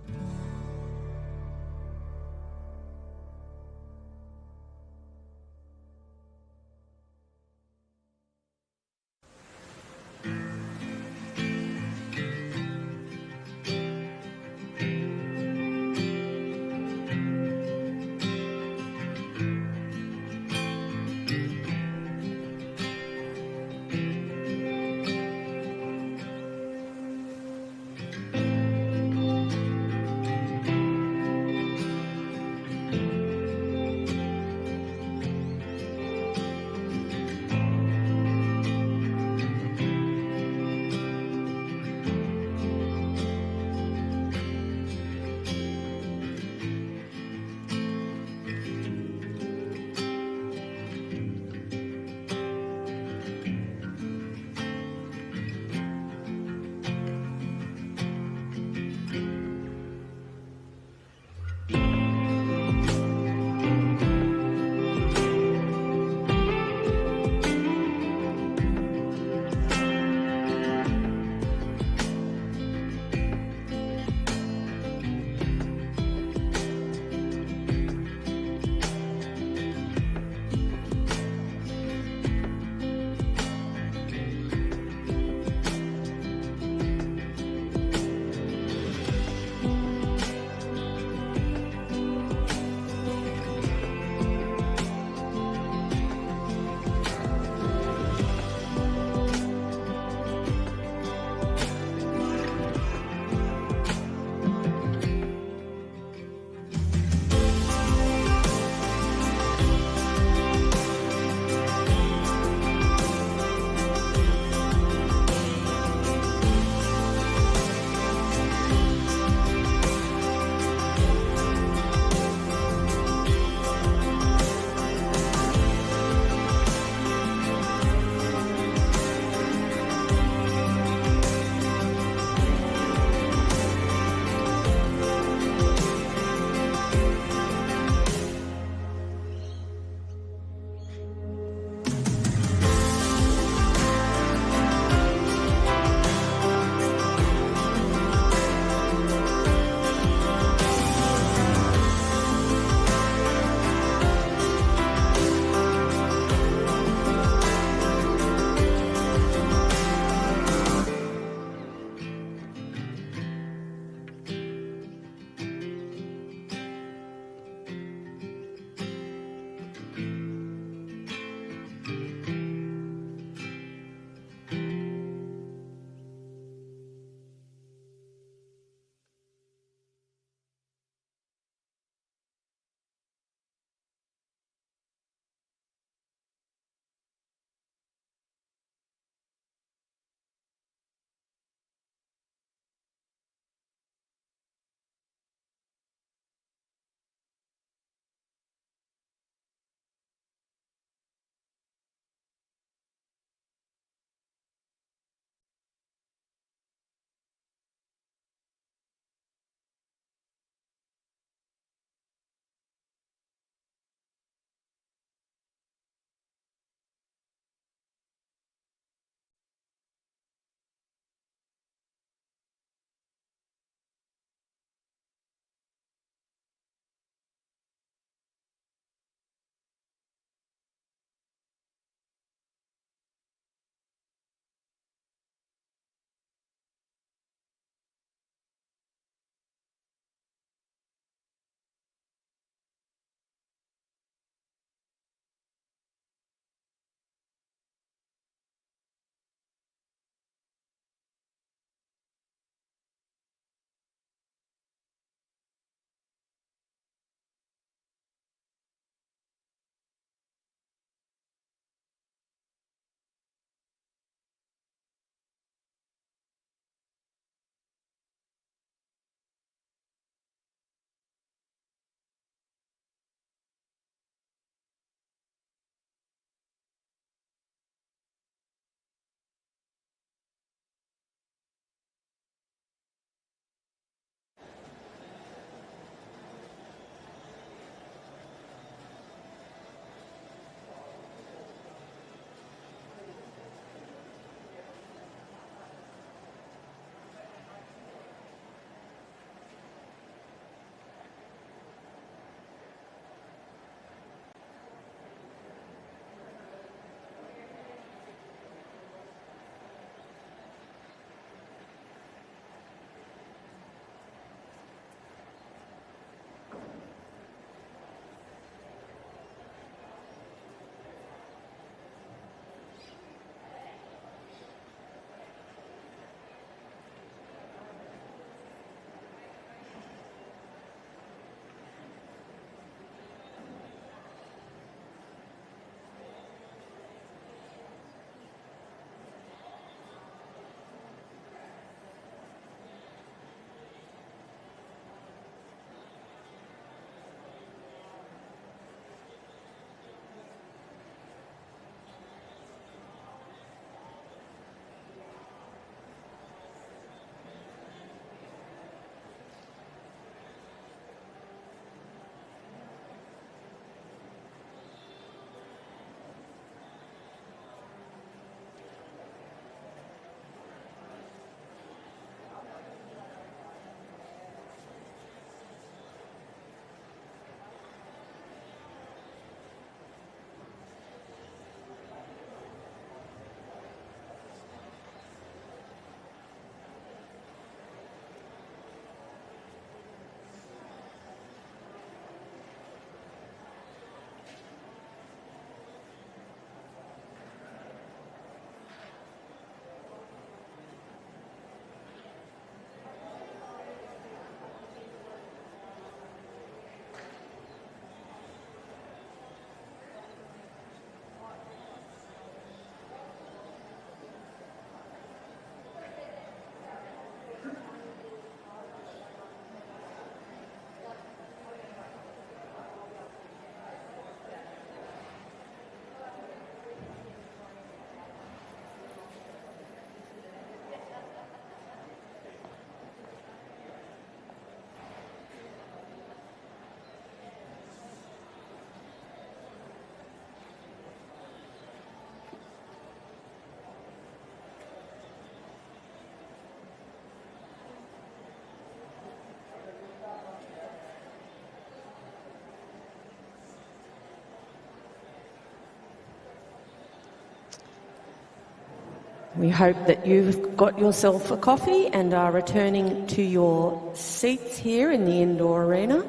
We hope that you've got yourself a coffee and are returning to your seats here in the indoor arena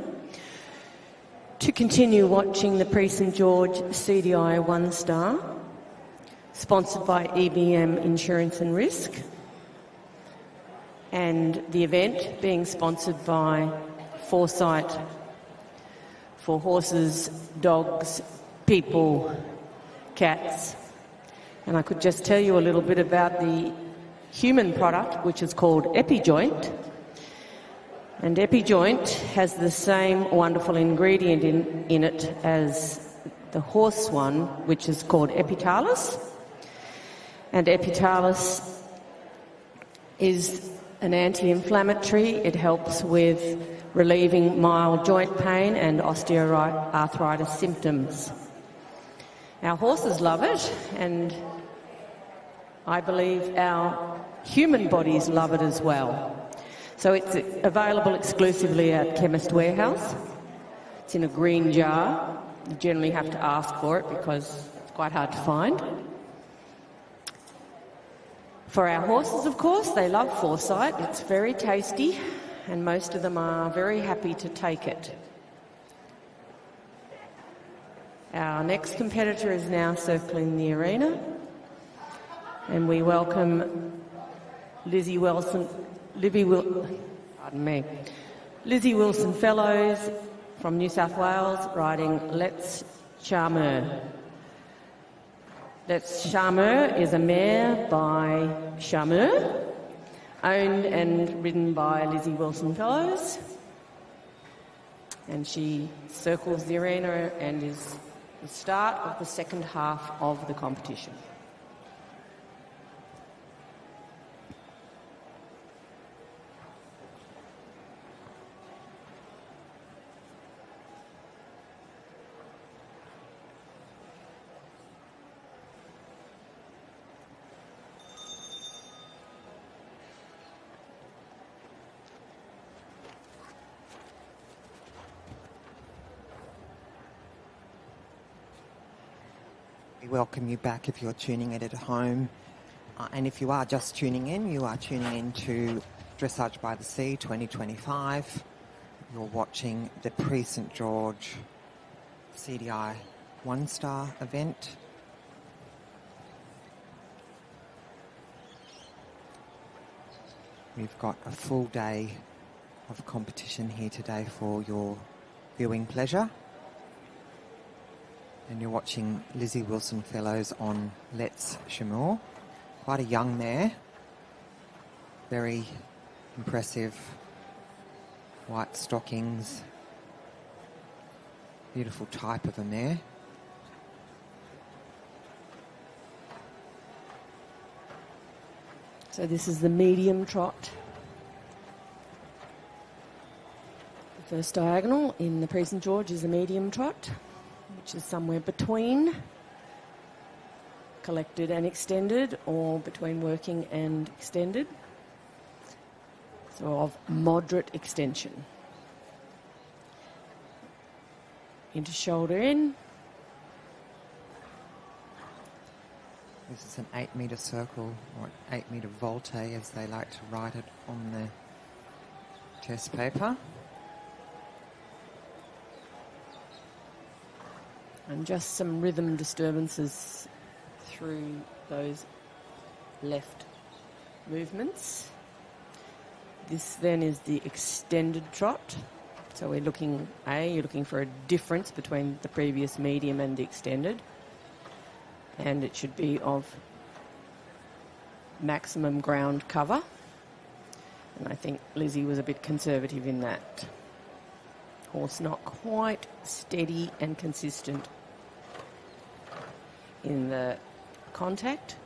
to continue watching the Prix St-Georges CDI 1-star, sponsored by EBM Insurance and Risk, and the event being sponsored by Foresight for horses, dogs, people, cats. And I could just tell you a little bit about the human product, which is called EpiJoint. And EpiJoint has the same wonderful ingredient in it as the horse one, which is called Epitalis. And Epitalis is an anti-inflammatory. It helps with relieving mild joint pain and osteoarthritis symptoms. Our horses love it, and I believe our human bodies love it as well. So it's available exclusively at Chemist Warehouse. It's in a green jar. You generally have to ask for it because it's quite hard to find. For our horses, of course, they love Foresight. It's very tasty, and most of them are very happy to take it. Our next competitor is now circling the arena, and we welcome Lizzy Wilson Fellows from New South Wales, riding Let's Charmeur. Let's Charmeur is a mare by Charmeur, owned and ridden by Lizzy Wilson Fellows, and she circles the arena and is the start of the second half of the competition. We welcome you back if you're tuning in at home. And if you are just tuning in, you are tuning in to Dressage by the Sea 2025. You're watching the Prix St-Georges CDI 1-star event. We've got a full day of competition here today for your viewing pleasure. And you're watching Lizzy Wilson Fellows on Let's Charmeur. Quite a young mare. Very impressive. White stockings. Beautiful type of a mare. So this is the medium trot. The first diagonal in the Prix St-Georges is a medium trot, which is somewhere between collected and extended, or between working and extended, so of moderate extension. Into shoulder in. This is an 8-metre circle, or an 8-metre volte, as they like to write it on the test paper. And just some rhythm disturbances through those left movements. This then is the extended trot. So we're looking, you're looking for a difference between the previous medium and the extended. And it should be of maximum ground cover. And I think Lizzy was a bit conservative in that. Horse not quite steady and consistent in the contact.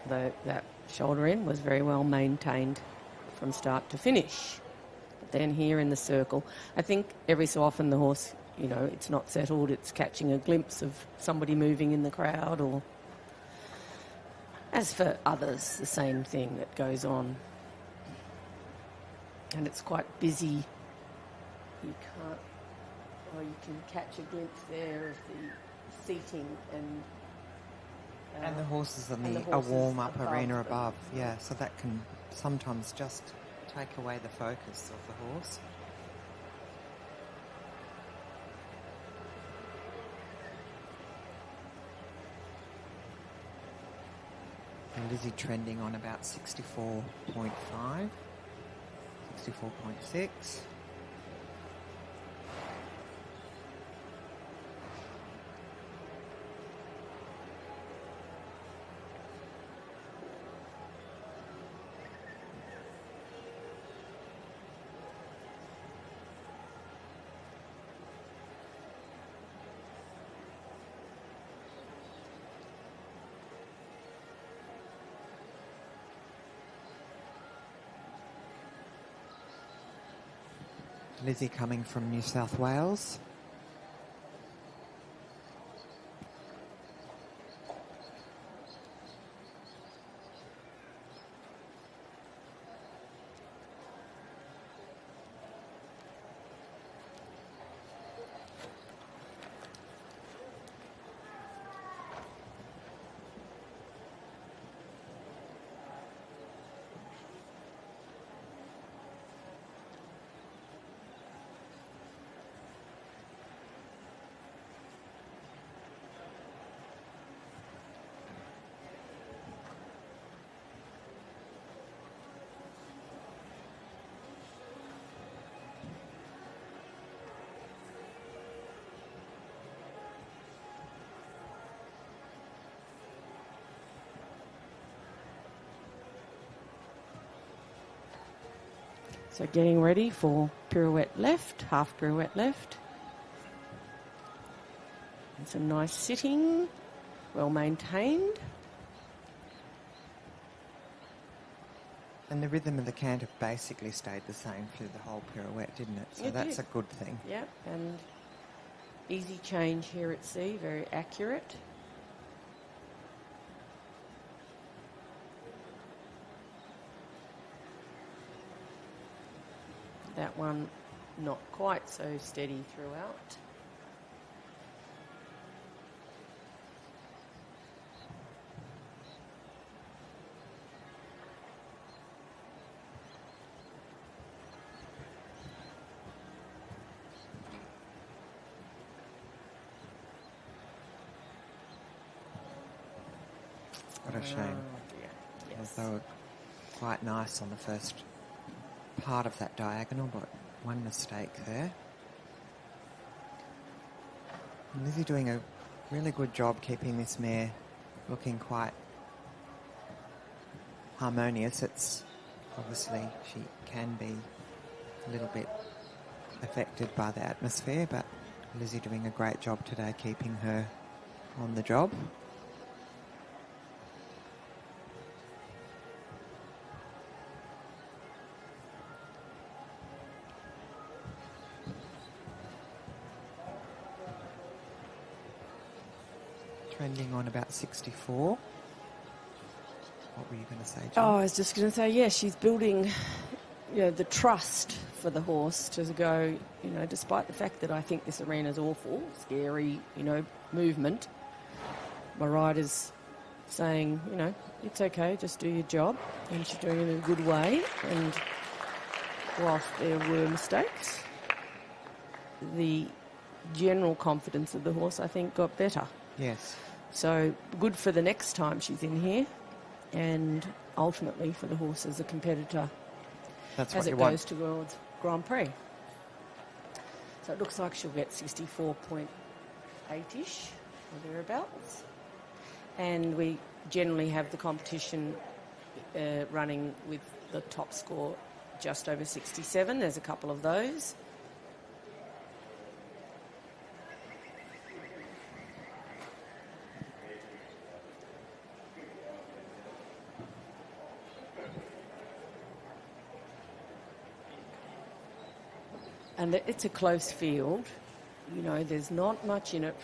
Though that shoulder in was very well maintained from start to finish. But then here in the circle, I think every so often the horse, you know, it's not settled, it's catching a glimpse of somebody moving in the crowd, or as for others, the same thing that goes on. And it's quite busy. You can't Or you can catch a glimpse there of the seating and the horses in and the a horses warm-up above arena them. above. Yeah, so that can sometimes just take away the focus of the horse. And Lizzy trending on about 64.5, 64.6. Lizzy coming from New South Wales. So getting ready for pirouette left, half pirouette left. And some nice sitting, well maintained. And the rhythm of the canter basically stayed the same through the whole pirouette, didn't it? So that's a good thing. Yeah, and easy change here at sea, very accurate. That one not quite so steady throughout. What a shame. Yeah. Yes. They were quite nice on the first part of that diagonal, but one mistake there. And Lizzy doing a really good job keeping this mare looking quite harmonious. It's obviously she can be a little bit affected by the atmosphere, but Lizzy doing a great job today keeping her on the job. Trending on about 64. What were you going to say, Jill? Oh, I was just going to say, yeah, she's building, the trust for the horse to go, despite the fact that I think this arena's awful, scary, movement. My rider's saying, it's okay, just do your job. And she's doing it in a good way. And whilst there were mistakes, the general confidence of the horse, I think, got better. Yes. So good for the next time she's in here, and ultimately for the horse as a competitor. That's as what it you goes towards Grand Prix. So it looks like she'll get 64.8-ish or thereabouts. And we generally have the competition running with the top score just over 67. There's a couple of those. And it's a close field. There's not much in it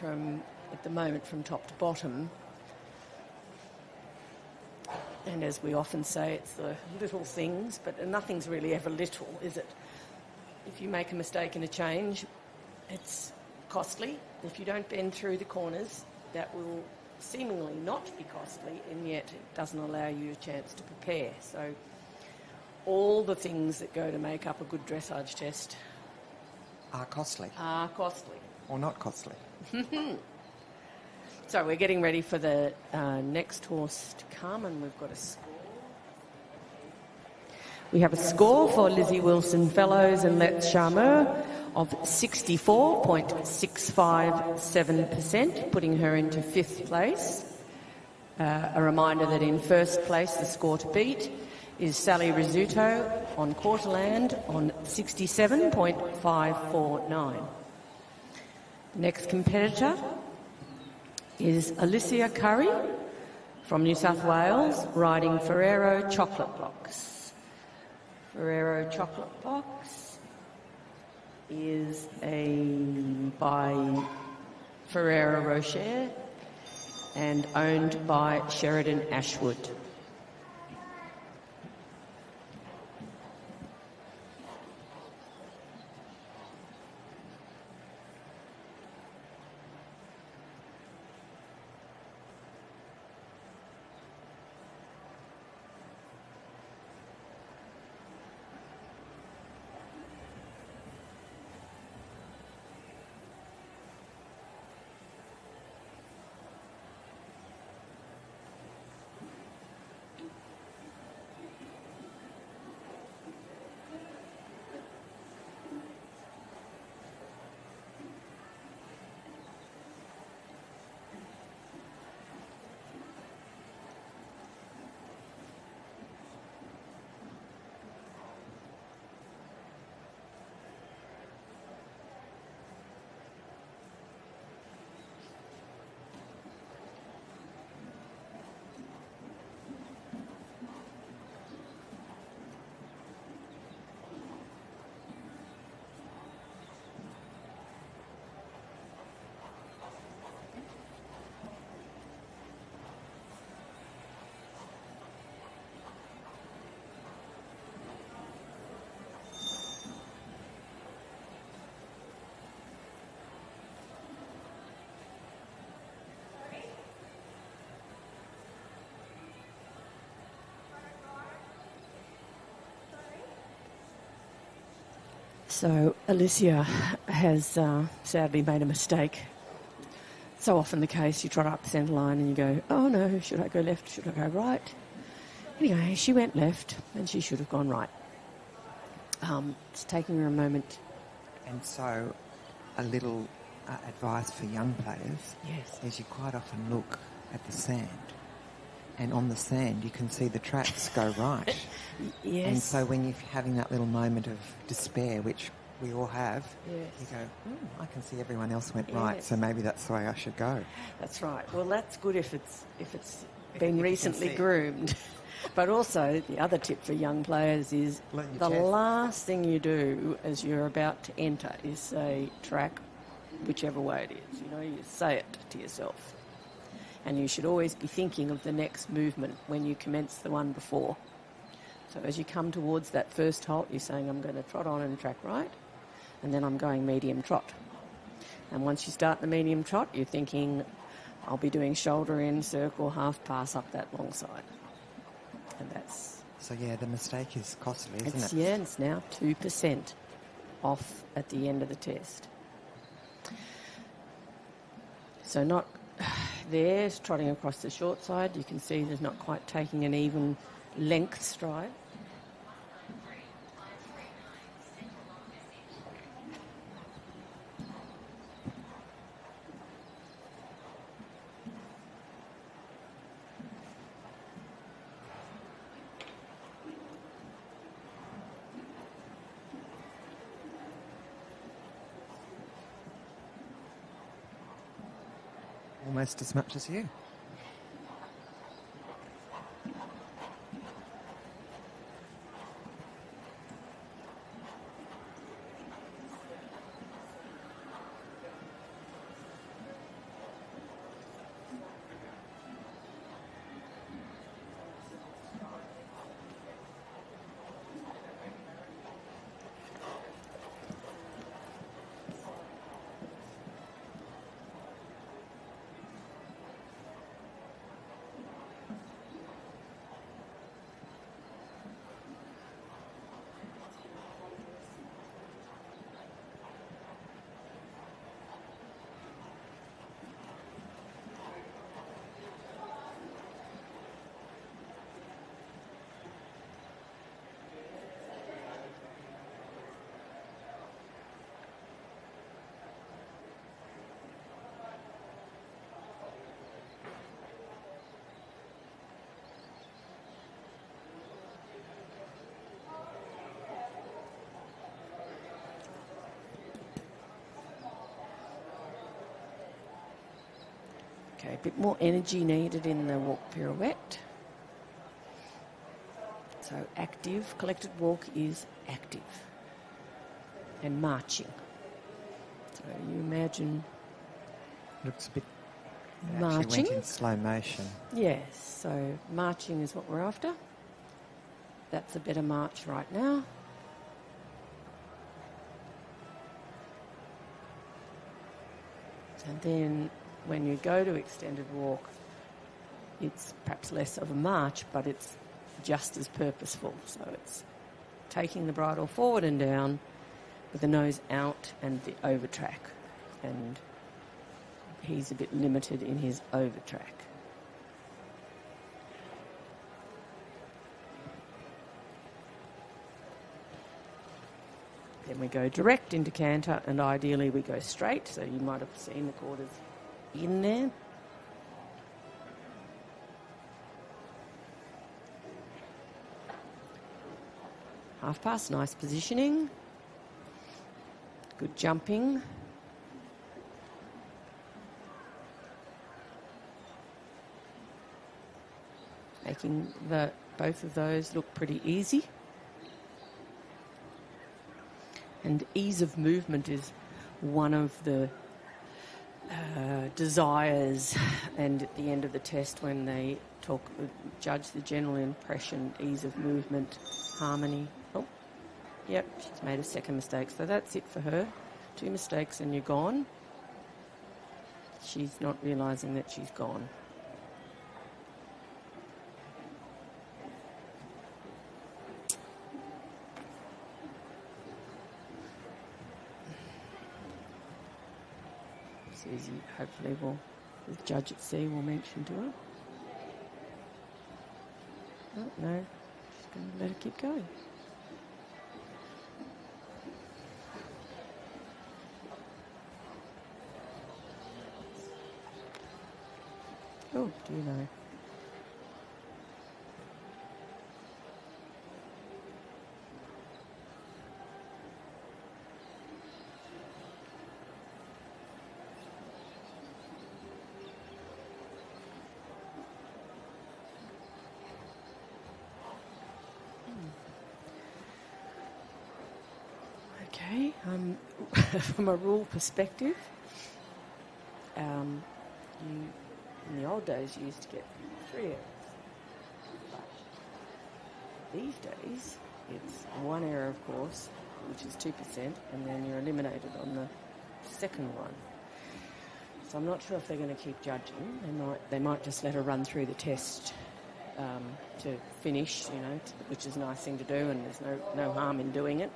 at the moment from top to bottom. And as we often say, it's the little things, but nothing's really ever little, is it? If you make a mistake in a change, it's costly. If you don't bend through the corners, that will seemingly not be costly, and yet it doesn't allow you a chance to prepare. So all the things that go to make up a good dressage test Are costly. are costly. Or not costly. So we're getting ready for the next horse to come, and we've got a score. We have a score for Lizzy Wilson Fellows and Let's Charmeur of 64.657%, putting her into 5th place. A reminder that in 1st place, the score to beat is Sally Rizzuto on Quarterland on 67.549. Next competitor is Alysia Curry from New South Wales, riding Ferrero Chocolate Box. Ferrero Chocolate Box is by Ferrero Rocher and owned by Sheridan Ashwood. So Alysia has sadly made a mistake. So often the case, you trot up the centre line and you go, oh no, should I go left, should I go right? Anyway, she went left and she should have gone right. It's taking her a moment. And so a little advice for young players Yes. is you quite often look at the sand, and on the sand you can see the tracks go right. Yes. And so when you're having that little moment of despair, which we all have, Yes. you go, I can see everyone else went right, Yes. so maybe that's the way I should go. That's right. Well, that's good if it's If been you recently can see. groomed. But also, the other tip for young players is Learn your the test. last thing you do as you're about to enter is say track whichever way it is. You know, you say it to yourself. And you should always be thinking of the next movement when you commence the one before. So as you come towards that first halt, you're saying, I'm going to trot on and track right, and then I'm going medium trot. And once you start the medium trot, you're thinking, I'll be doing shoulder in, circle, half pass up that long side. And that's... So, yeah, the mistake is costly, isn't it? Yeah, it's now 2% off at the end of the test. So not there, trotting across the short side. You can see there's not quite taking an even length stride. Almost as much as you. Okay, a bit more energy needed in the walk pirouette. So active, collected walk is active and marching. So you imagine Looks a bit... It marching. actually went in slow motion. Yes, so marching is what we're after. That's a better march right now. And then when you go to extended walk, it's perhaps less of a march, but it's just as purposeful. So it's taking the bridle forward and down with the nose out and the over track. And he's a bit limited in his over track. Then we go direct into canter, and ideally we go straight. So you might have seen the quarters in there. Half pass, nice positioning. Good jumping. Making both of those look pretty easy. And ease of movement is one of the desires, and at the end of the test when they judge the general impression, ease of movement, harmony. Oh, yep, she's made a second mistake, so that's it for her. 2 mistakes and you're gone. She's not realising that she's gone. Susie hopefully the judge at C will mention to her. Oh, no, she's going to let her keep going. Oh, do you know? Okay, from a rule perspective, you in the old days you used to get 3 errors. But these days it's 1 error, of course, which is 2%, and then you're eliminated on the second one. So I'm not sure if they're going to keep judging. They might just let her run through the test to finish, which is a nice thing to do, and there's no harm in doing it.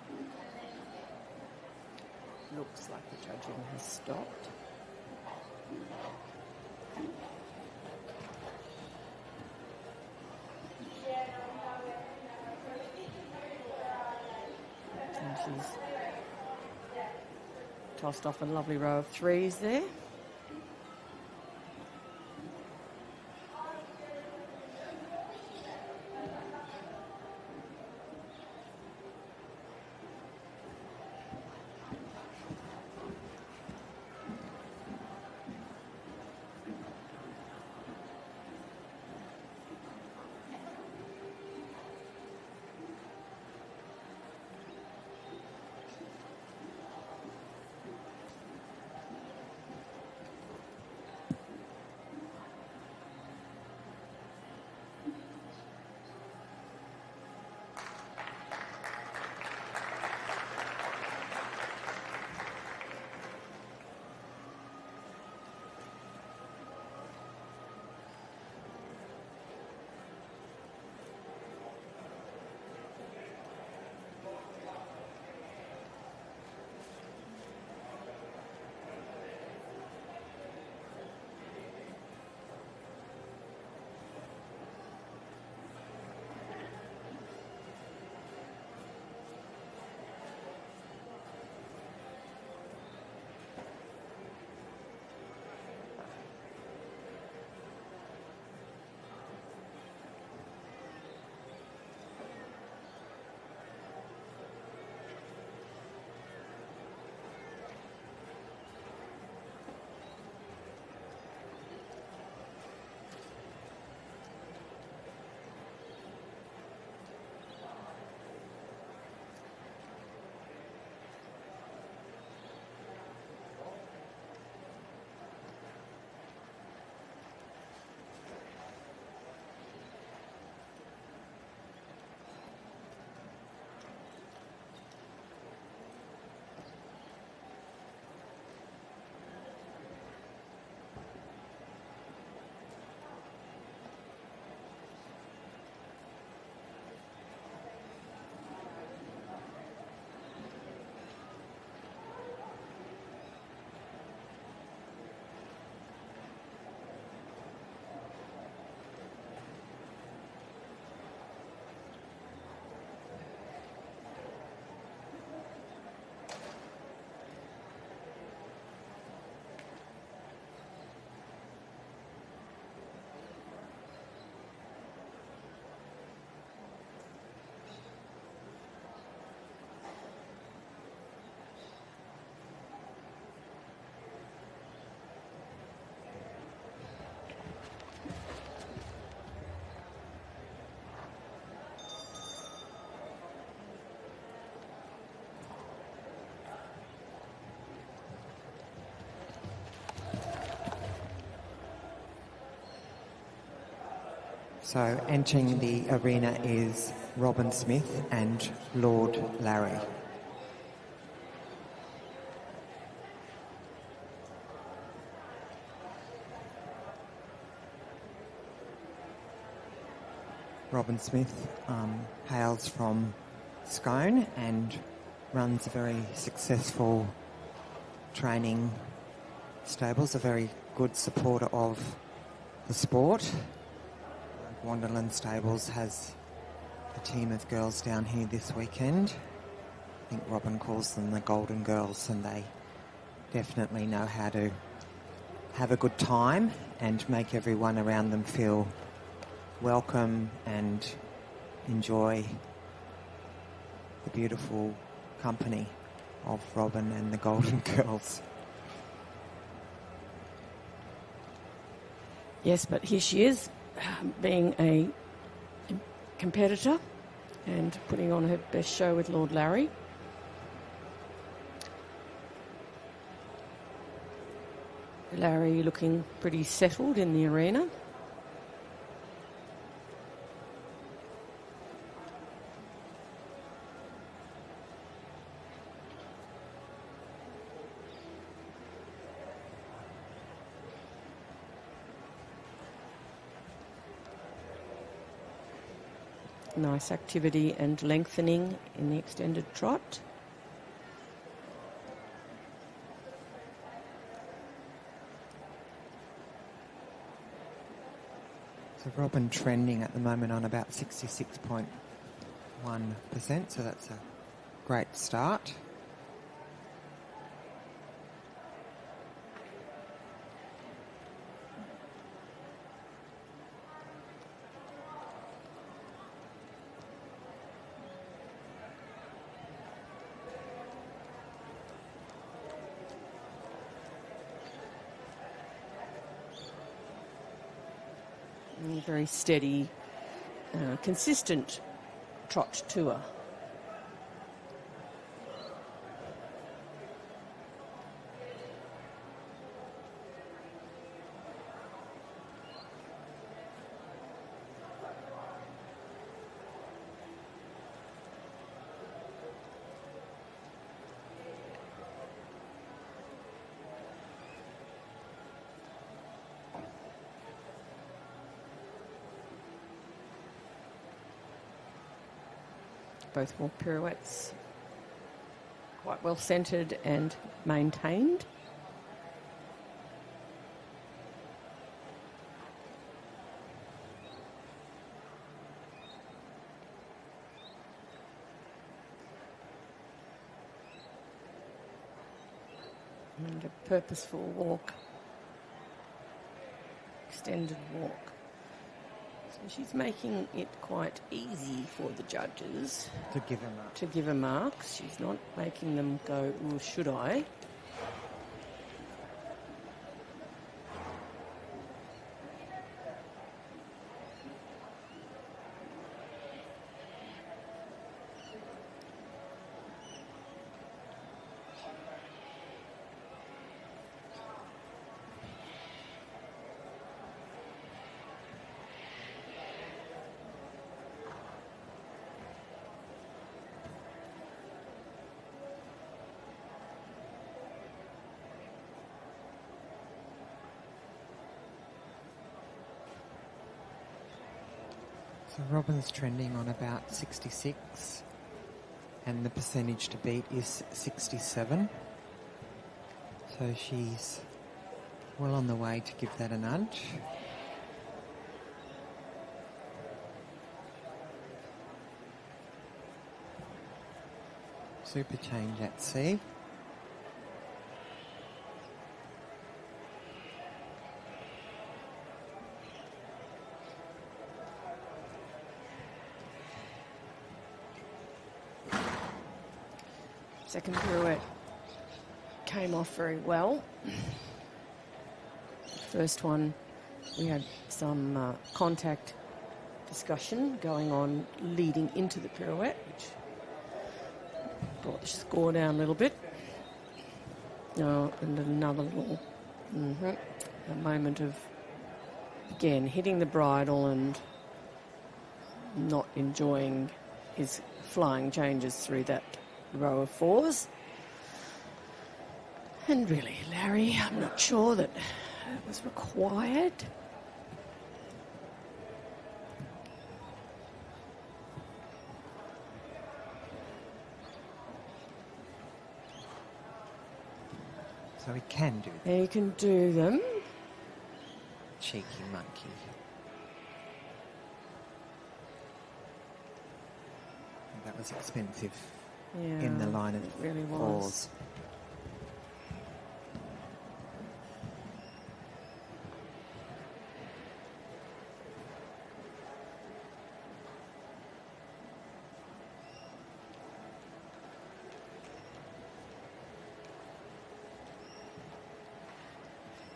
Looks like the judging has stopped. And she's tossed off a lovely row of 3s there. So entering the arena is Robin Smith and Lord Larry. Robin Smith hails from Scone and runs a very successful training stables, a very good supporter of the sport. Wonderland Stables has a team of girls down here this weekend. I think Robin calls them the Golden Girls, and they definitely know how to have a good time and make everyone around them feel welcome and enjoy the beautiful company of Robin and the Golden Girls. Yes, but here she is, being a competitor and putting on her best show with Lord Larry. Larry looking pretty settled in the arena. Nice activity and lengthening in the extended trot. So Robin trending at the moment on about 66.1%, so that's a great start. Very steady, consistent trot to her. Both more pirouettes, quite well centred and maintained. And a purposeful walk, extended walk. So she's making it quite easy for the judges To give him up. to give her marks. She's not making them go, "Ooh, should I?" So Robin's trending on about 66 and the percentage to beat is 67. So she's well on the way to give that a nudge. Super change at sea. Second pirouette came off very well. First one, we had some contact discussion going on leading into the pirouette, which brought the score down a little bit. And another little a moment of, again, hitting the bridle and not enjoying his flying changes through that row of fours. And really, Larry, I'm not sure that it was required. So he can do that. He can do them. Cheeky monkey. And that was expensive in the line of it really was. fours.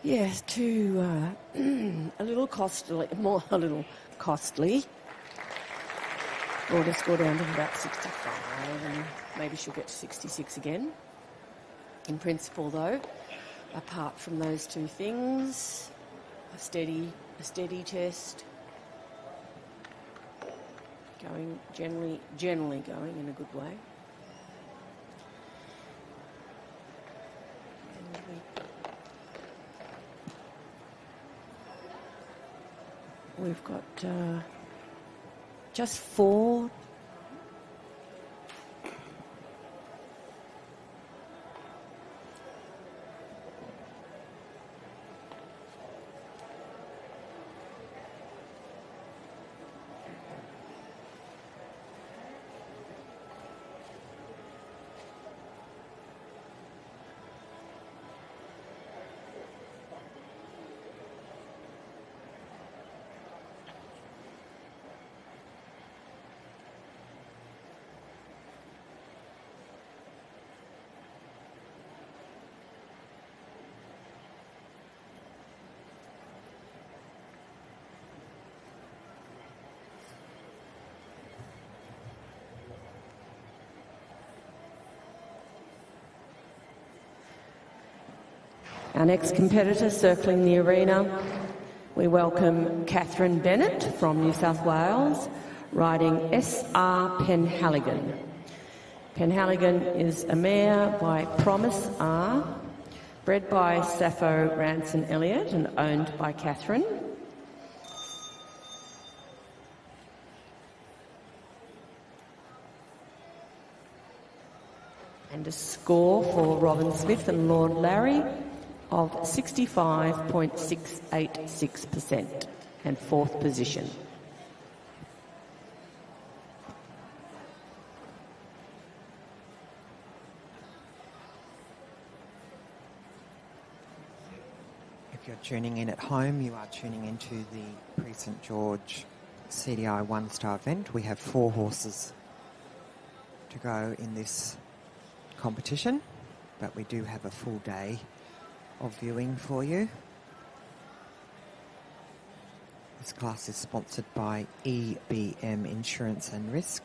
Yes, a little costly, a little costly. Brought her score down to about 65, and maybe she'll get to 66 again. In principle, though, apart from those two things, a steady test, going generally going in a good way. We've got just 4. Our next competitor circling the arena, we welcome Katherine Bennett from New South Wales, riding SR Penhaligon. Penhaligon is a mare by Promise R, bred by Sappho Ranson Elliott and owned by Katherine. And a score for Robin Smith and Lord Larry of 65.686% and 4th position. If you're tuning in at home, you are tuning into the Prix St-Georges CDI 1-star event. We have 4 horses to go in this competition, but we do have a full day of viewing for you. This class is sponsored by EBM Insurance and Risk.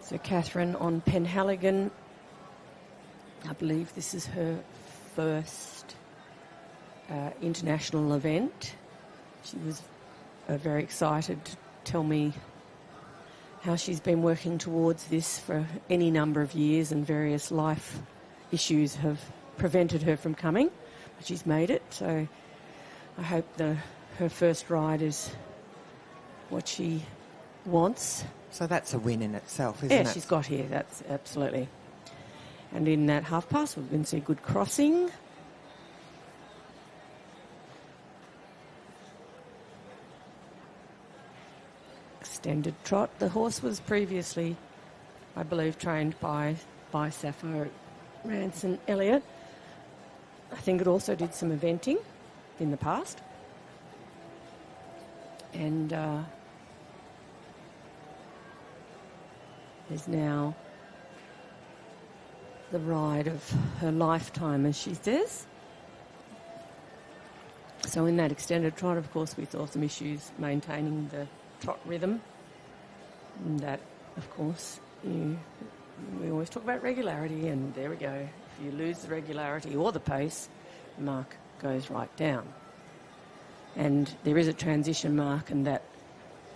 So Katherine on Penhaligon, I believe this is her first international event. She was very excited to tell me how she's been working towards this for any number of years, and various life issues have prevented her from coming, but she's made it. So I hope her first ride is what she wants. So that's a win in itself, isn't it? Yeah, she's got here, that's absolutely. And in that half pass, we're going to see good crossing. Extended trot. The horse was previously, I believe, trained by Sappho Ranson Elliott. I think it also did some eventing in the past. And is now the ride of her lifetime, as she says. So in that extended trot, of course, we saw some issues maintaining the trot rhythm that of course, we always talk about regularity, and there we go. If you lose the regularity or the pace, the mark goes right down. And there is a transition mark, and it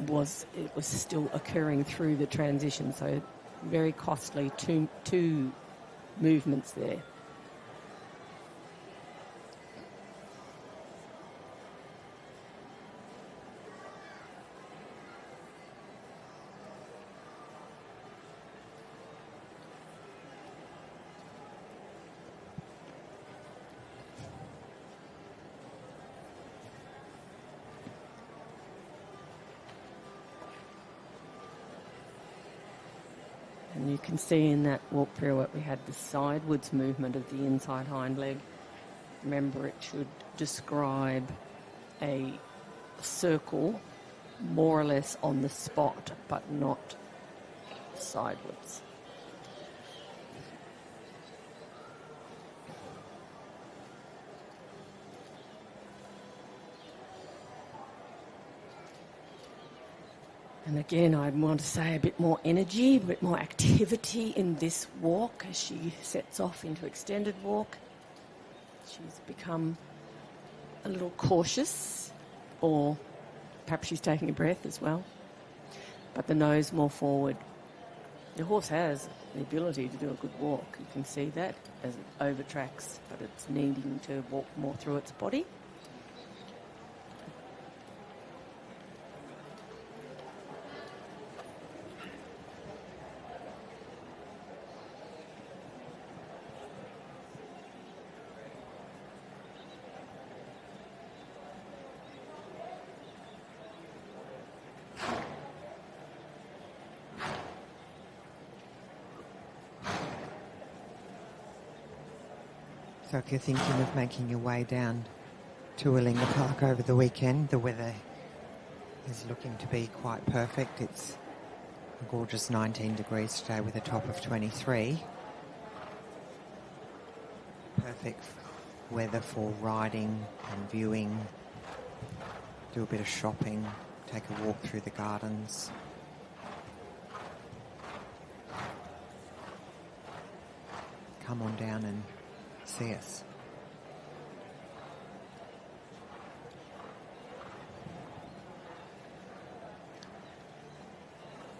was still occurring through the transition, so very costly, two movements there. And you can see in that walk pirouette we had the sidewards movement of the inside hind leg. Remember, it should describe a circle more or less on the spot, but not sidewards. And again, I want to say a bit more energy, a bit more activity in this walk as she sets off into extended walk. She's become a little cautious, or perhaps she's taking a breath as well. But the nose more forward. The horse has the ability to do a good walk. You can see that as it overtracks, but it's needing to walk more through its body. So if you're thinking of making your way down to Willinga Park over the weekend, the weather is looking to be quite perfect. It's a gorgeous 19 degrees today with a top of 23. Perfect weather for riding and viewing, do a bit of shopping, take a walk through the gardens. Come on down and see us.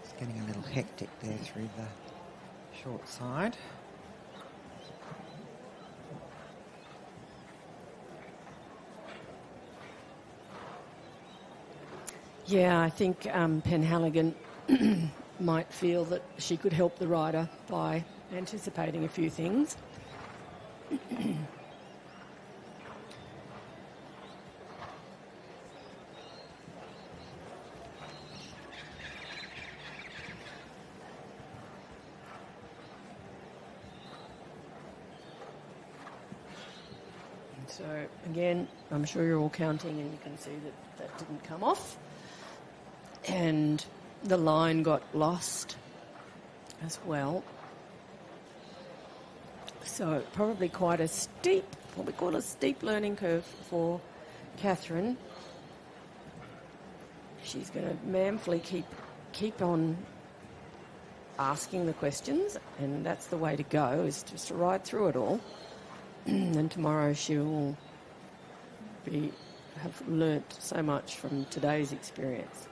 It's getting a little hectic there through the short side. Yeah, I think Penhal might feel that she could help the rider by anticipating a few things. So again, I'm sure you're all counting, and you can see that that didn't come off. And the line got lost as well. So probably quite a steep, what we call a steep learning curve for Katherine. She's going to manfully keep on asking the questions, and that's the way to go, is just to ride through it all. And tomorrow she will have learnt so much from today's experience.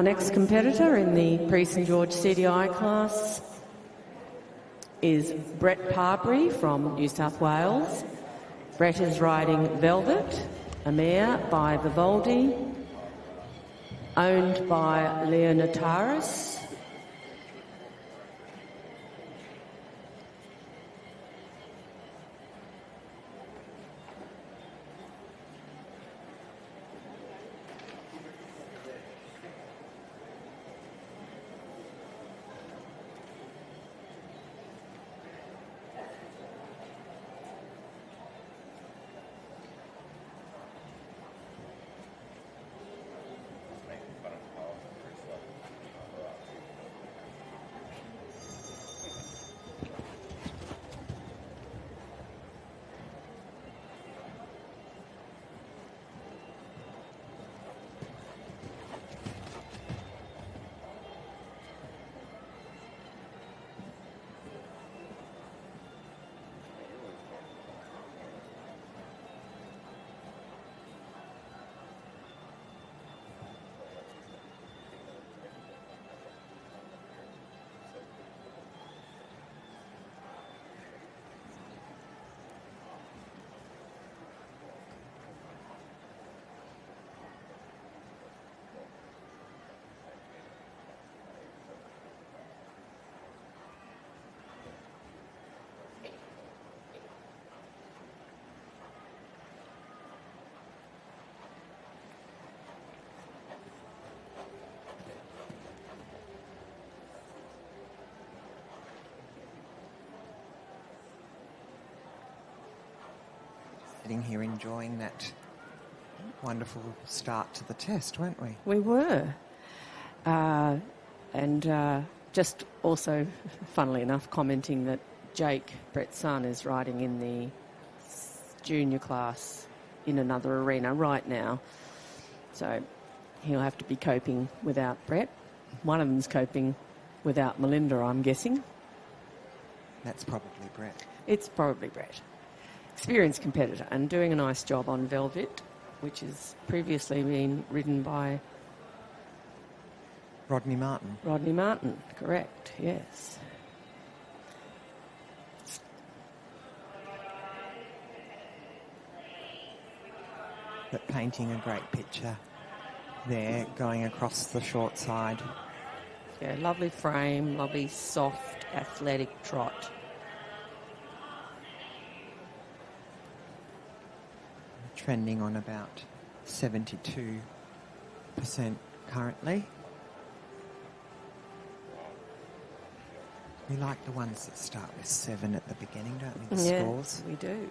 Our next competitor in the Prix St-Georges CDI class is Brett Parbury from New South Wales. Brett is riding Velvet, a mare by Vivaldi, owned by Leonataris. Sitting here enjoying that wonderful start to the test, weren't we? We were. Just also, funnily enough, commenting that Jake, Brett's son, is riding in the junior class in another arena right now. So he'll have to be coping without Brett. One of them's coping without Melinda, I'm guessing. That's probably Brett. It's probably Brett. Experienced competitor and doing a nice job on Velvet, which has previously been ridden by Rodney Martin. Rodney Martin, correct, yes. But painting a great picture there, going across the short side. Yeah, lovely frame, lovely soft athletic trot. Trending on about 72% currently. We like the ones that start with 7 at the beginning, don't we, the scores? We do.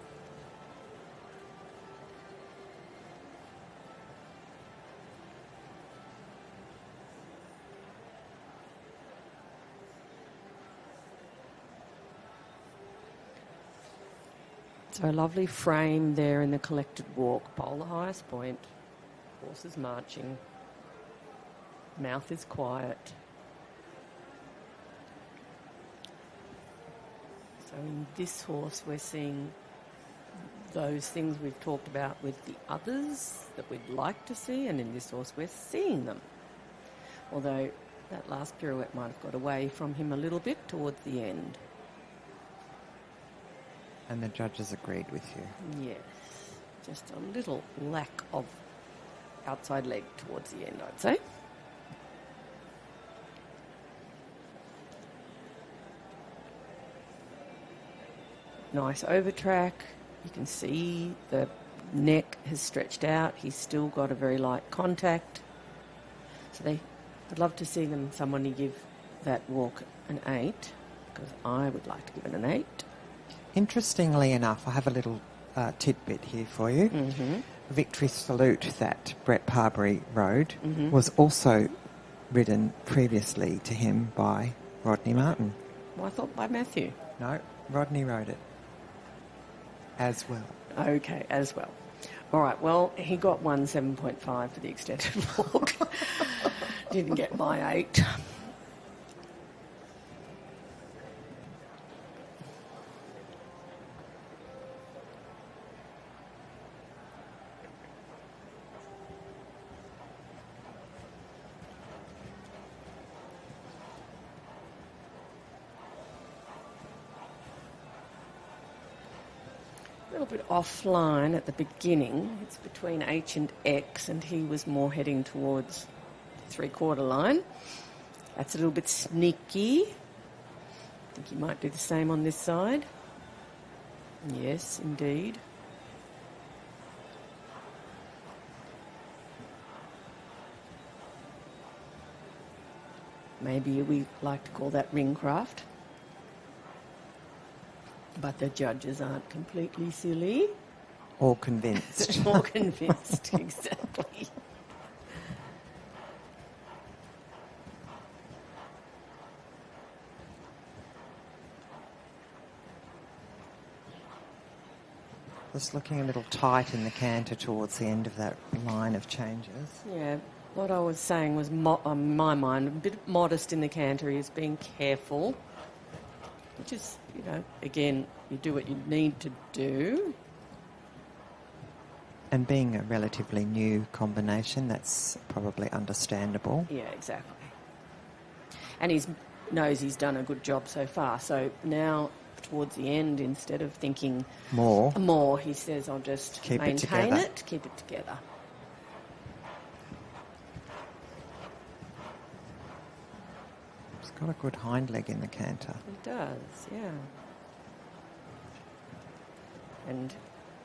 So a lovely frame there in the collected walk. Pole the highest point. Horse is marching. Mouth is quiet. So in this horse we're seeing those things we've talked about with the others that we'd like to see, and in this horse we're seeing them. Although that last pirouette might have got away from him a little bit towards the end. And the judges agreed with you. Yes, just a little lack of outside leg towards the end, I'd say. Nice overtrack. You can see the neck has stretched out. He's still got a very light contact. So I'd love to see someone give that walk an 8, because I would like to give it an 8. Interestingly enough, I have a little tidbit here for you. Mm-hmm. Victory Salute that Brett Parbury rode was also ridden previously to him by Rodney Martin. Well, I thought by Matthew. No, Rodney rode it as well. Okay, as well. All right, well, he got 7.5 for the extended walk. Didn't get my 8. A little bit offline at the beginning. It's between H and X, and he was more heading towards the three-quarter line. That's a little bit sneaky. I think he might do the same on this side. Yes, indeed. Maybe we like to call that ring craft. But the judges aren't completely silly. Or convinced. Or convinced, exactly. Just looking a little tight in the canter towards the end of that line of changes. Yeah, what I was saying was, on my mind, a bit modest in the canter. Is being careful, which is, you know, again, you do what you need to do. And being a relatively new combination, that's probably understandable. Yeah, exactly. And he knows he's done a good job so far. So now, towards the end, instead of thinking more, he says, I'll just maintain it, keep it together. It's got a good hind leg in the canter. It does, yeah. And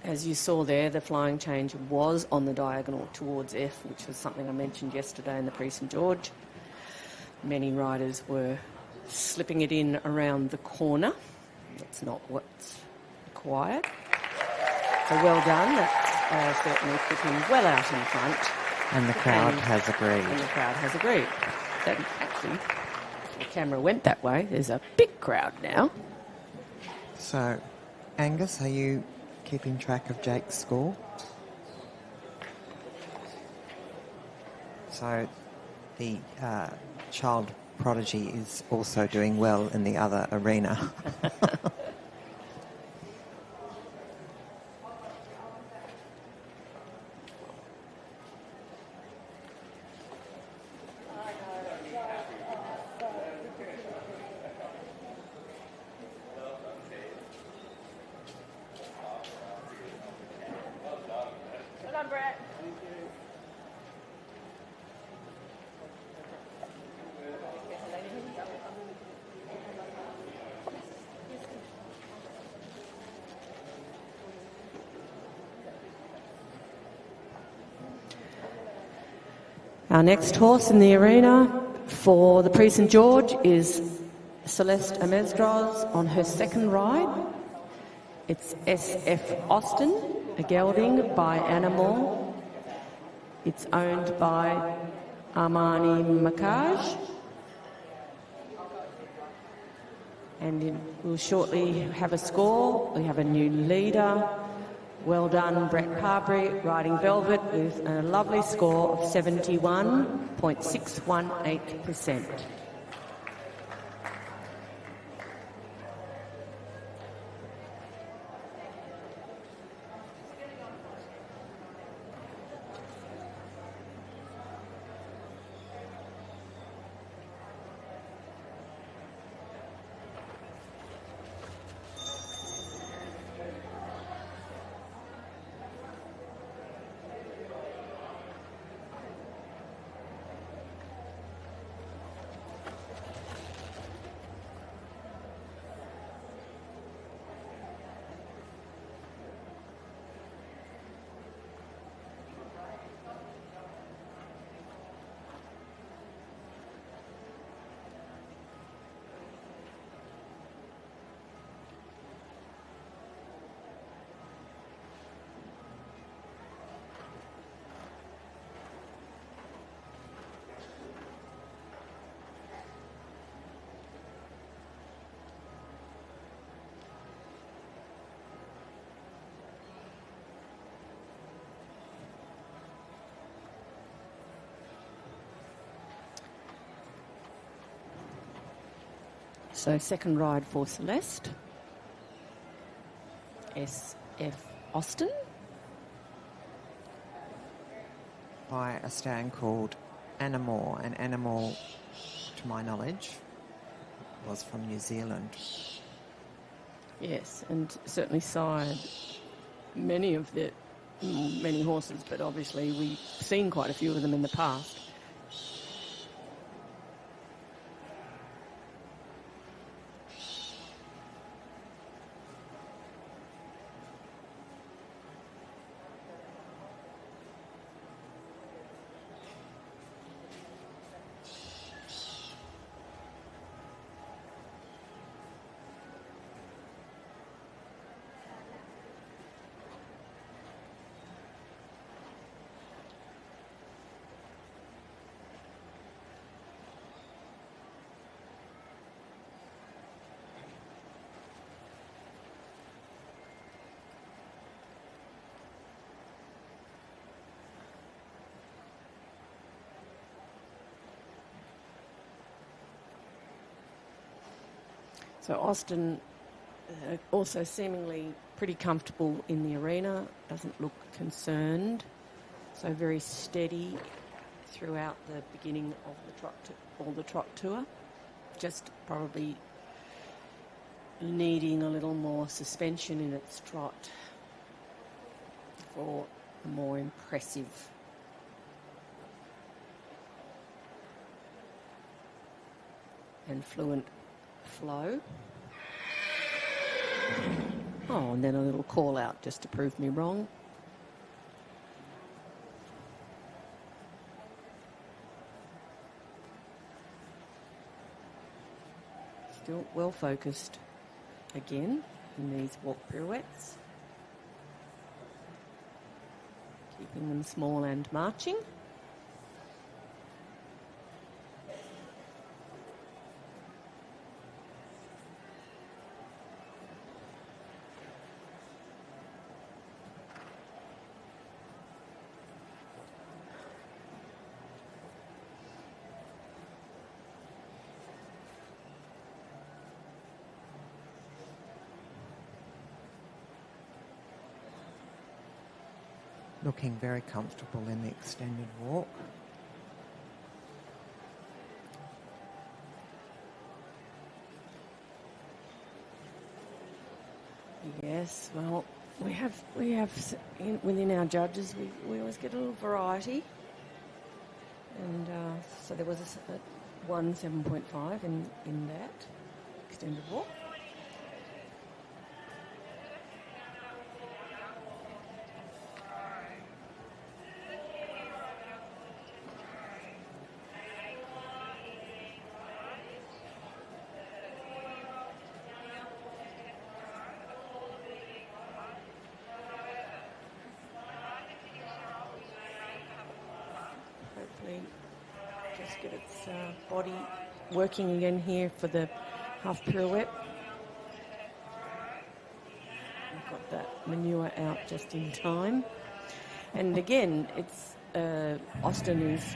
as you saw there, the flying change was on the diagonal towards F, which was something I mentioned yesterday in the Prix St-Georges. Many riders were slipping it in around the corner. That's not what's required. So well done. That certainly put him well out in front. And the crowd has agreed. And the crowd has agreed. That actually, the camera went that way. There's a big crowd now. So, Angus, are you keeping track of Jake's score? So, the child prodigy is also doing well in the other arena. Our next horse in the arena for the Prix St-Georges is Celeste Amezdroz on her second ride. It's SF Austin, a gelding by Animal. It's owned by Armani Makaj. And we'll shortly have a score. We have a new leader. Well done, Brett Parbury, riding Velvet with a lovely score of 71.618%. So second ride for Celeste. SF Austin. By a stand called Animal. And Animal, to my knowledge, was from New Zealand. Yes, and certainly sired many horses, but obviously we've seen quite a few of them in the past. So Austin also seemingly pretty comfortable in the arena, doesn't look concerned, so very steady throughout the beginning of the trot tour, just probably needing a little more suspension in its trot for a more impressive and fluent flow. Oh, and then a little call out just to prove me wrong. Still well focused again in these walk pirouettes. Keeping them small and marching. Looking very comfortable in the extended walk. Yes, well, we have within our judges, we always get a little variety, and so there was a 7.5 in that extended walk. Just get its body working again here for the half pirouette. We've got that manure out just in time. And again, it's Austin is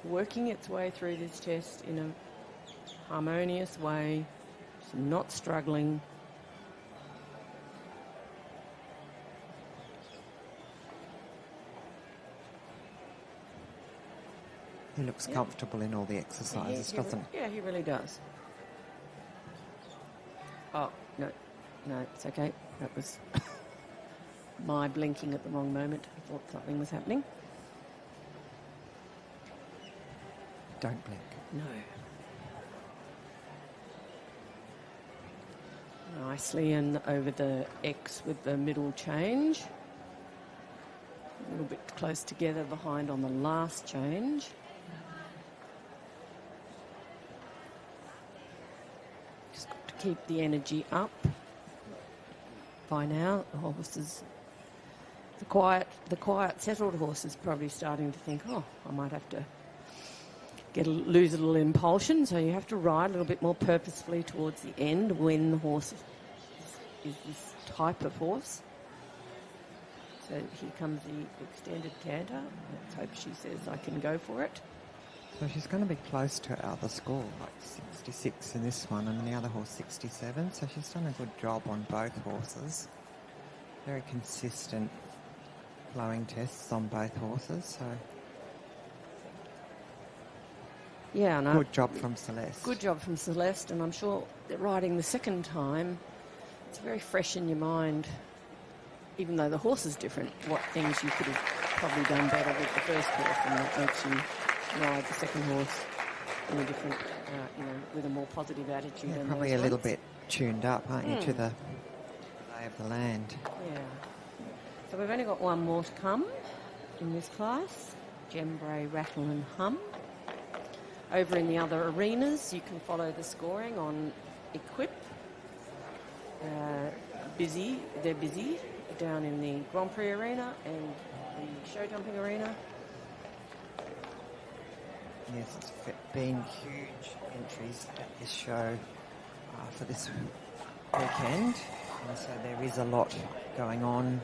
working its way through this test in a harmonious way. It's not struggling. He looks comfortable in all the exercises, doesn't he? Yeah, he really does. Oh, no, it's okay. That was my blinking at the wrong moment. I thought something was happening. Don't blink. No. Nicely and over the X with the middle change. A little bit close together behind on the last change. Keep the energy up. By now, the horses, the quiet, settled horse is probably starting to think, oh, I might have to lose a little impulsion. So you have to ride a little bit more purposefully towards the end when the horse is this type of horse. So here comes the extended canter. Let's hope she says I can go for it. So she's going to be close to her other score, like 66 in this one, and the other horse 67. So she's done a good job on both horses. Very consistent flowing tests on both horses. So yeah, good job from Celeste. Good job from Celeste, and I'm sure that riding the second time, it's very fresh in your mind, even though the horse is different, what things you could have probably done better with the first horse, and that makes you ride the second horse in a different, with a more positive attitude. Yeah, than probably those a little ones. bit tuned up, aren't you, to the lay of the land. Yeah. So we've only got one more to come in this class, Gembray, Rattle and Hum. Over in the other arenas, you can follow the scoring on Equip. They're busy down in the Grand Prix arena and the show jumping arena. Yes, it's been huge entries at this show for this weekend, and so there is a lot going on.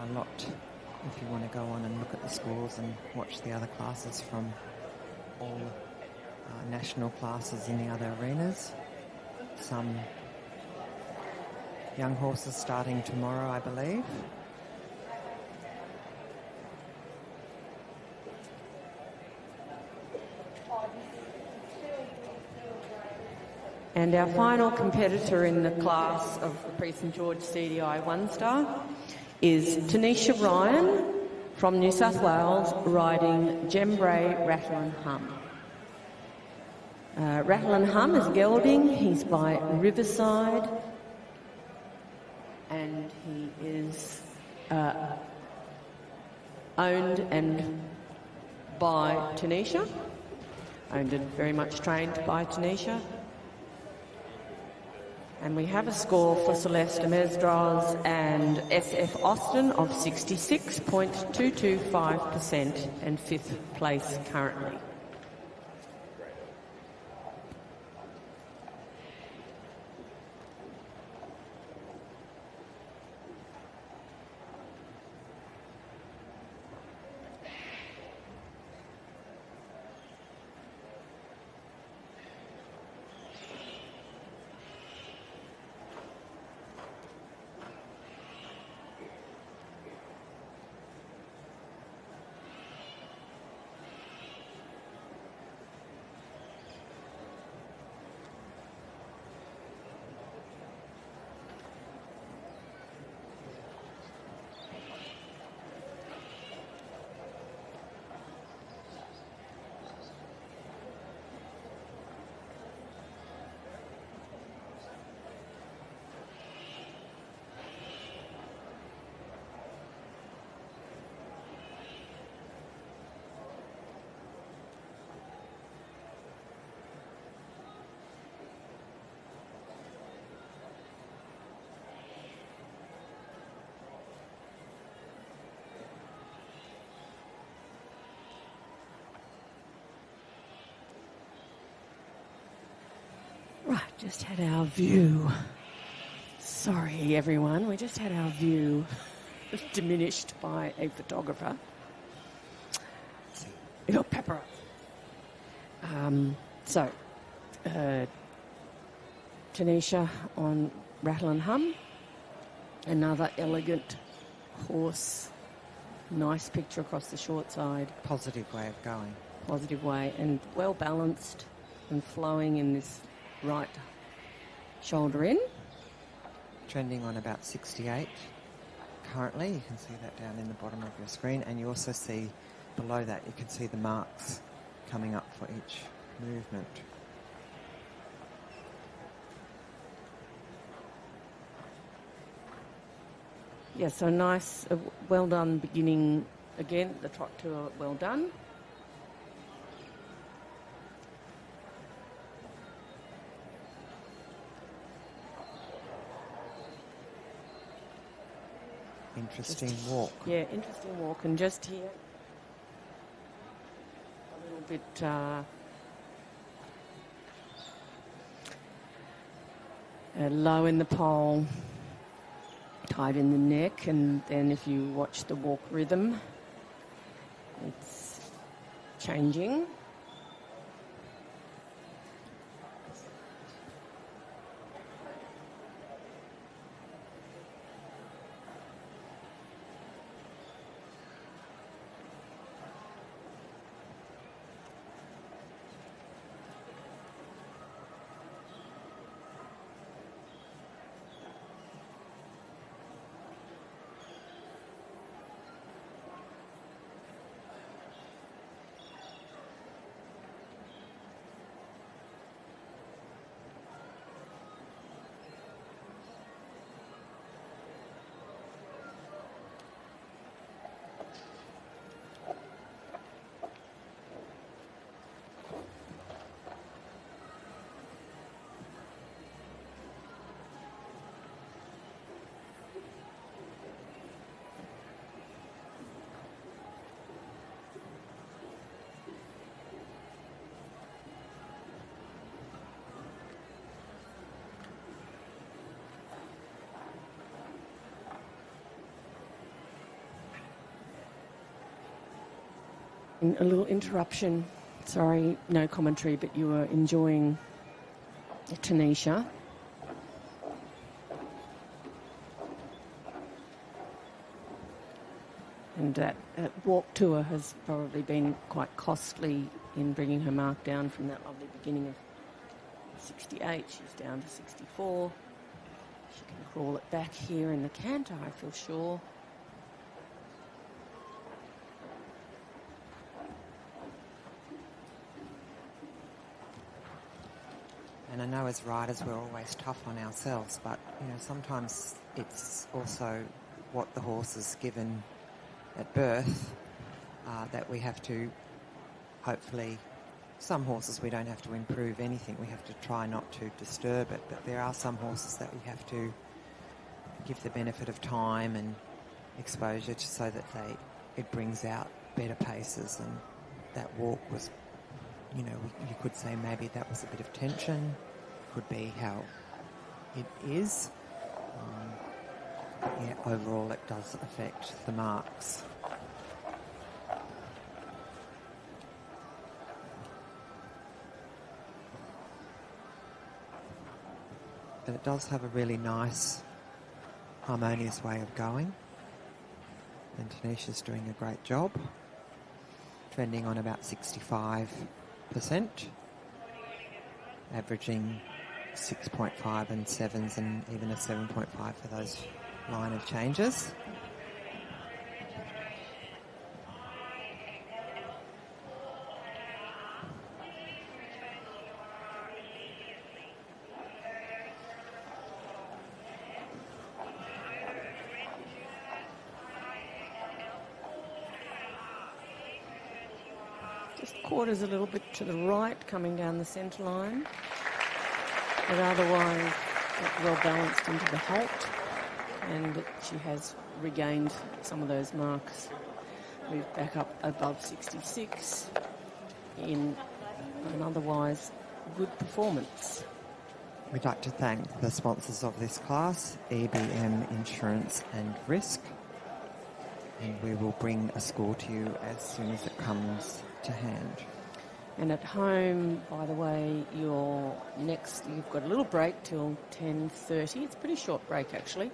A lot, if you want to go on and look at the scores and watch the other classes from all national classes in the other arenas. Some young horses starting tomorrow, I believe. And our final competitor in the class of the Prix St-Georges CDI 1-star is Tanisha Ryan from New South Wales, riding Gembray, Rattle and Hum. Rattle and Hum is gelding. He's by Riverside, and he is owned and by Tanisha, owned and very much trained by Tanisha. And we have a score for Celeste, Amezdroz and SF Austin of 66.225% and 5th place currently. Right, just had our view. Sorry, everyone, we just had our view diminished by a photographer. You got pepper up. Tanisha on Rattle and Hum. Another elegant horse. Nice picture across the short side. Positive way of going. Positive way, and well balanced and flowing in this right shoulder in. Trending on about 68 currently. You can see that down in the bottom of your screen, and you also see below that, you can see the marks coming up for each movement. Yeah, so nice, well done beginning again, the trot tour, well done. Interesting walk. Yeah, interesting walk, and just here, a little bit low in the pole, tight in the neck, and then if you watch the walk rhythm, it's changing. A little interruption. Sorry, no commentary, but you were enjoying Tanisha. And that walk tour has probably been quite costly in bringing her mark down from that lovely beginning of 68. She's down to 64. She can crawl it back here in the canter, I feel sure. And I know as riders we're always tough on ourselves, but sometimes it's also what the horse is given at birth that we have to, hopefully, some horses we don't have to improve anything, we have to try not to disturb it, but there are some horses that we have to give the benefit of time and exposure so that it brings out better paces. And that walk was, you could say maybe that was a bit of tension, could be how it is. Overall it does affect the marks. But it does have a really nice, harmonious way of going. And Tanisha's doing a great job, trending on about 65%, averaging 6.5 and 7s and even a 7.5 for those line of changes. Just quarters a little bit to the right, coming down the centre line, but otherwise well balanced into the halt, and she has regained some of those marks. Moved back up above 66 in an otherwise good performance. We'd like to thank the sponsors of this class, EBM Insurance and Risk, and we will bring a score to you as soon as it comes to hand. And at home, by the way, you've got a little break till 10:30. It's a pretty short break, actually,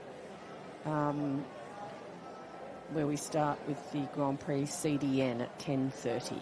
where we start with the Grand Prix CDN at 10:30.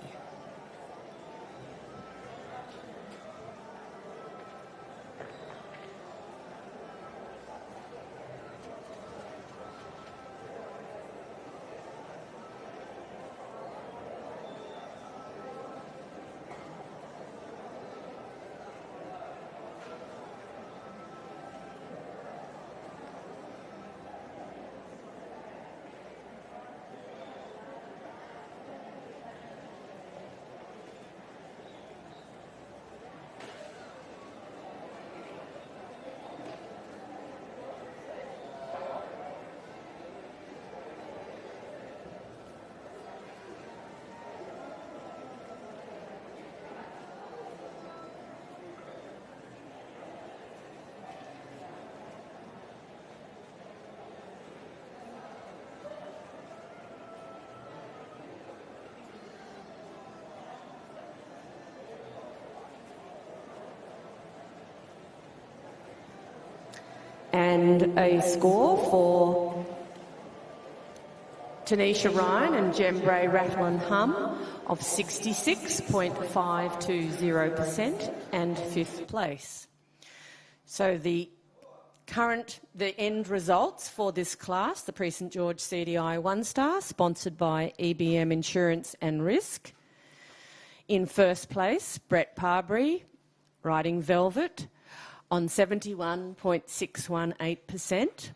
And a score for Tanisha Ryan and Jembray Rattle and Hum of 66.520% and 5th place. So the end results for this class, the Prix St-Georges CDI 1-star, sponsored by EBM Insurance and Risk. In first place, Brett Parbury, riding Velvet, on 71.618%.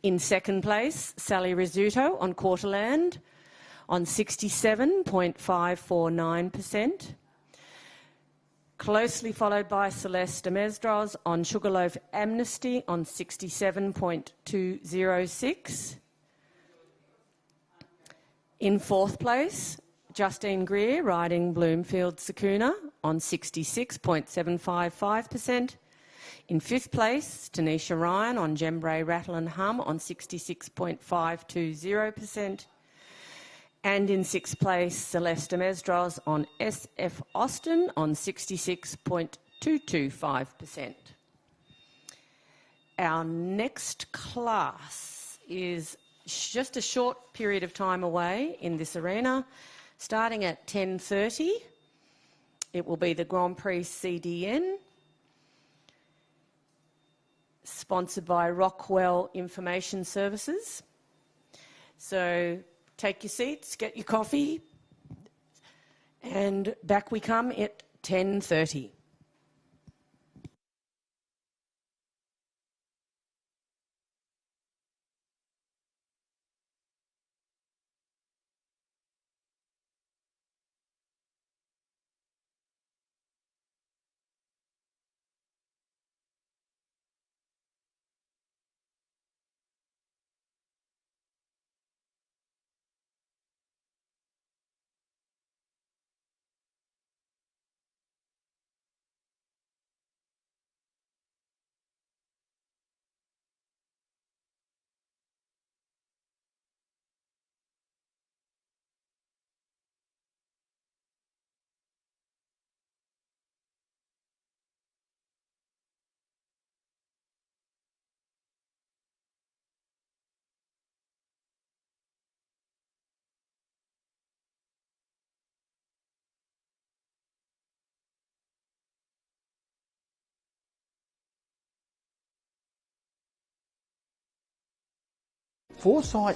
In second place, Sally Rizzuto on Quarterland on 67.549%. Closely followed by Celeste Amezdroz on Sugarloaf Amnesty on 67.206. In fourth place, Justine Greer riding Bloomfield Sakuna on 66.755%. In fifth place, Tanisha Ryan on Jembray Rattle and Hum on 66.520%. And in sixth place, Celeste Amezdroz on SF Austin on 66.225%. Our next class is just a short period of time away in this arena, starting at 10:30. It will be the Grand Prix CDN, sponsored by Rockwell Information Services. So take your seats, get your coffee, and back we come at 10:30. Foresight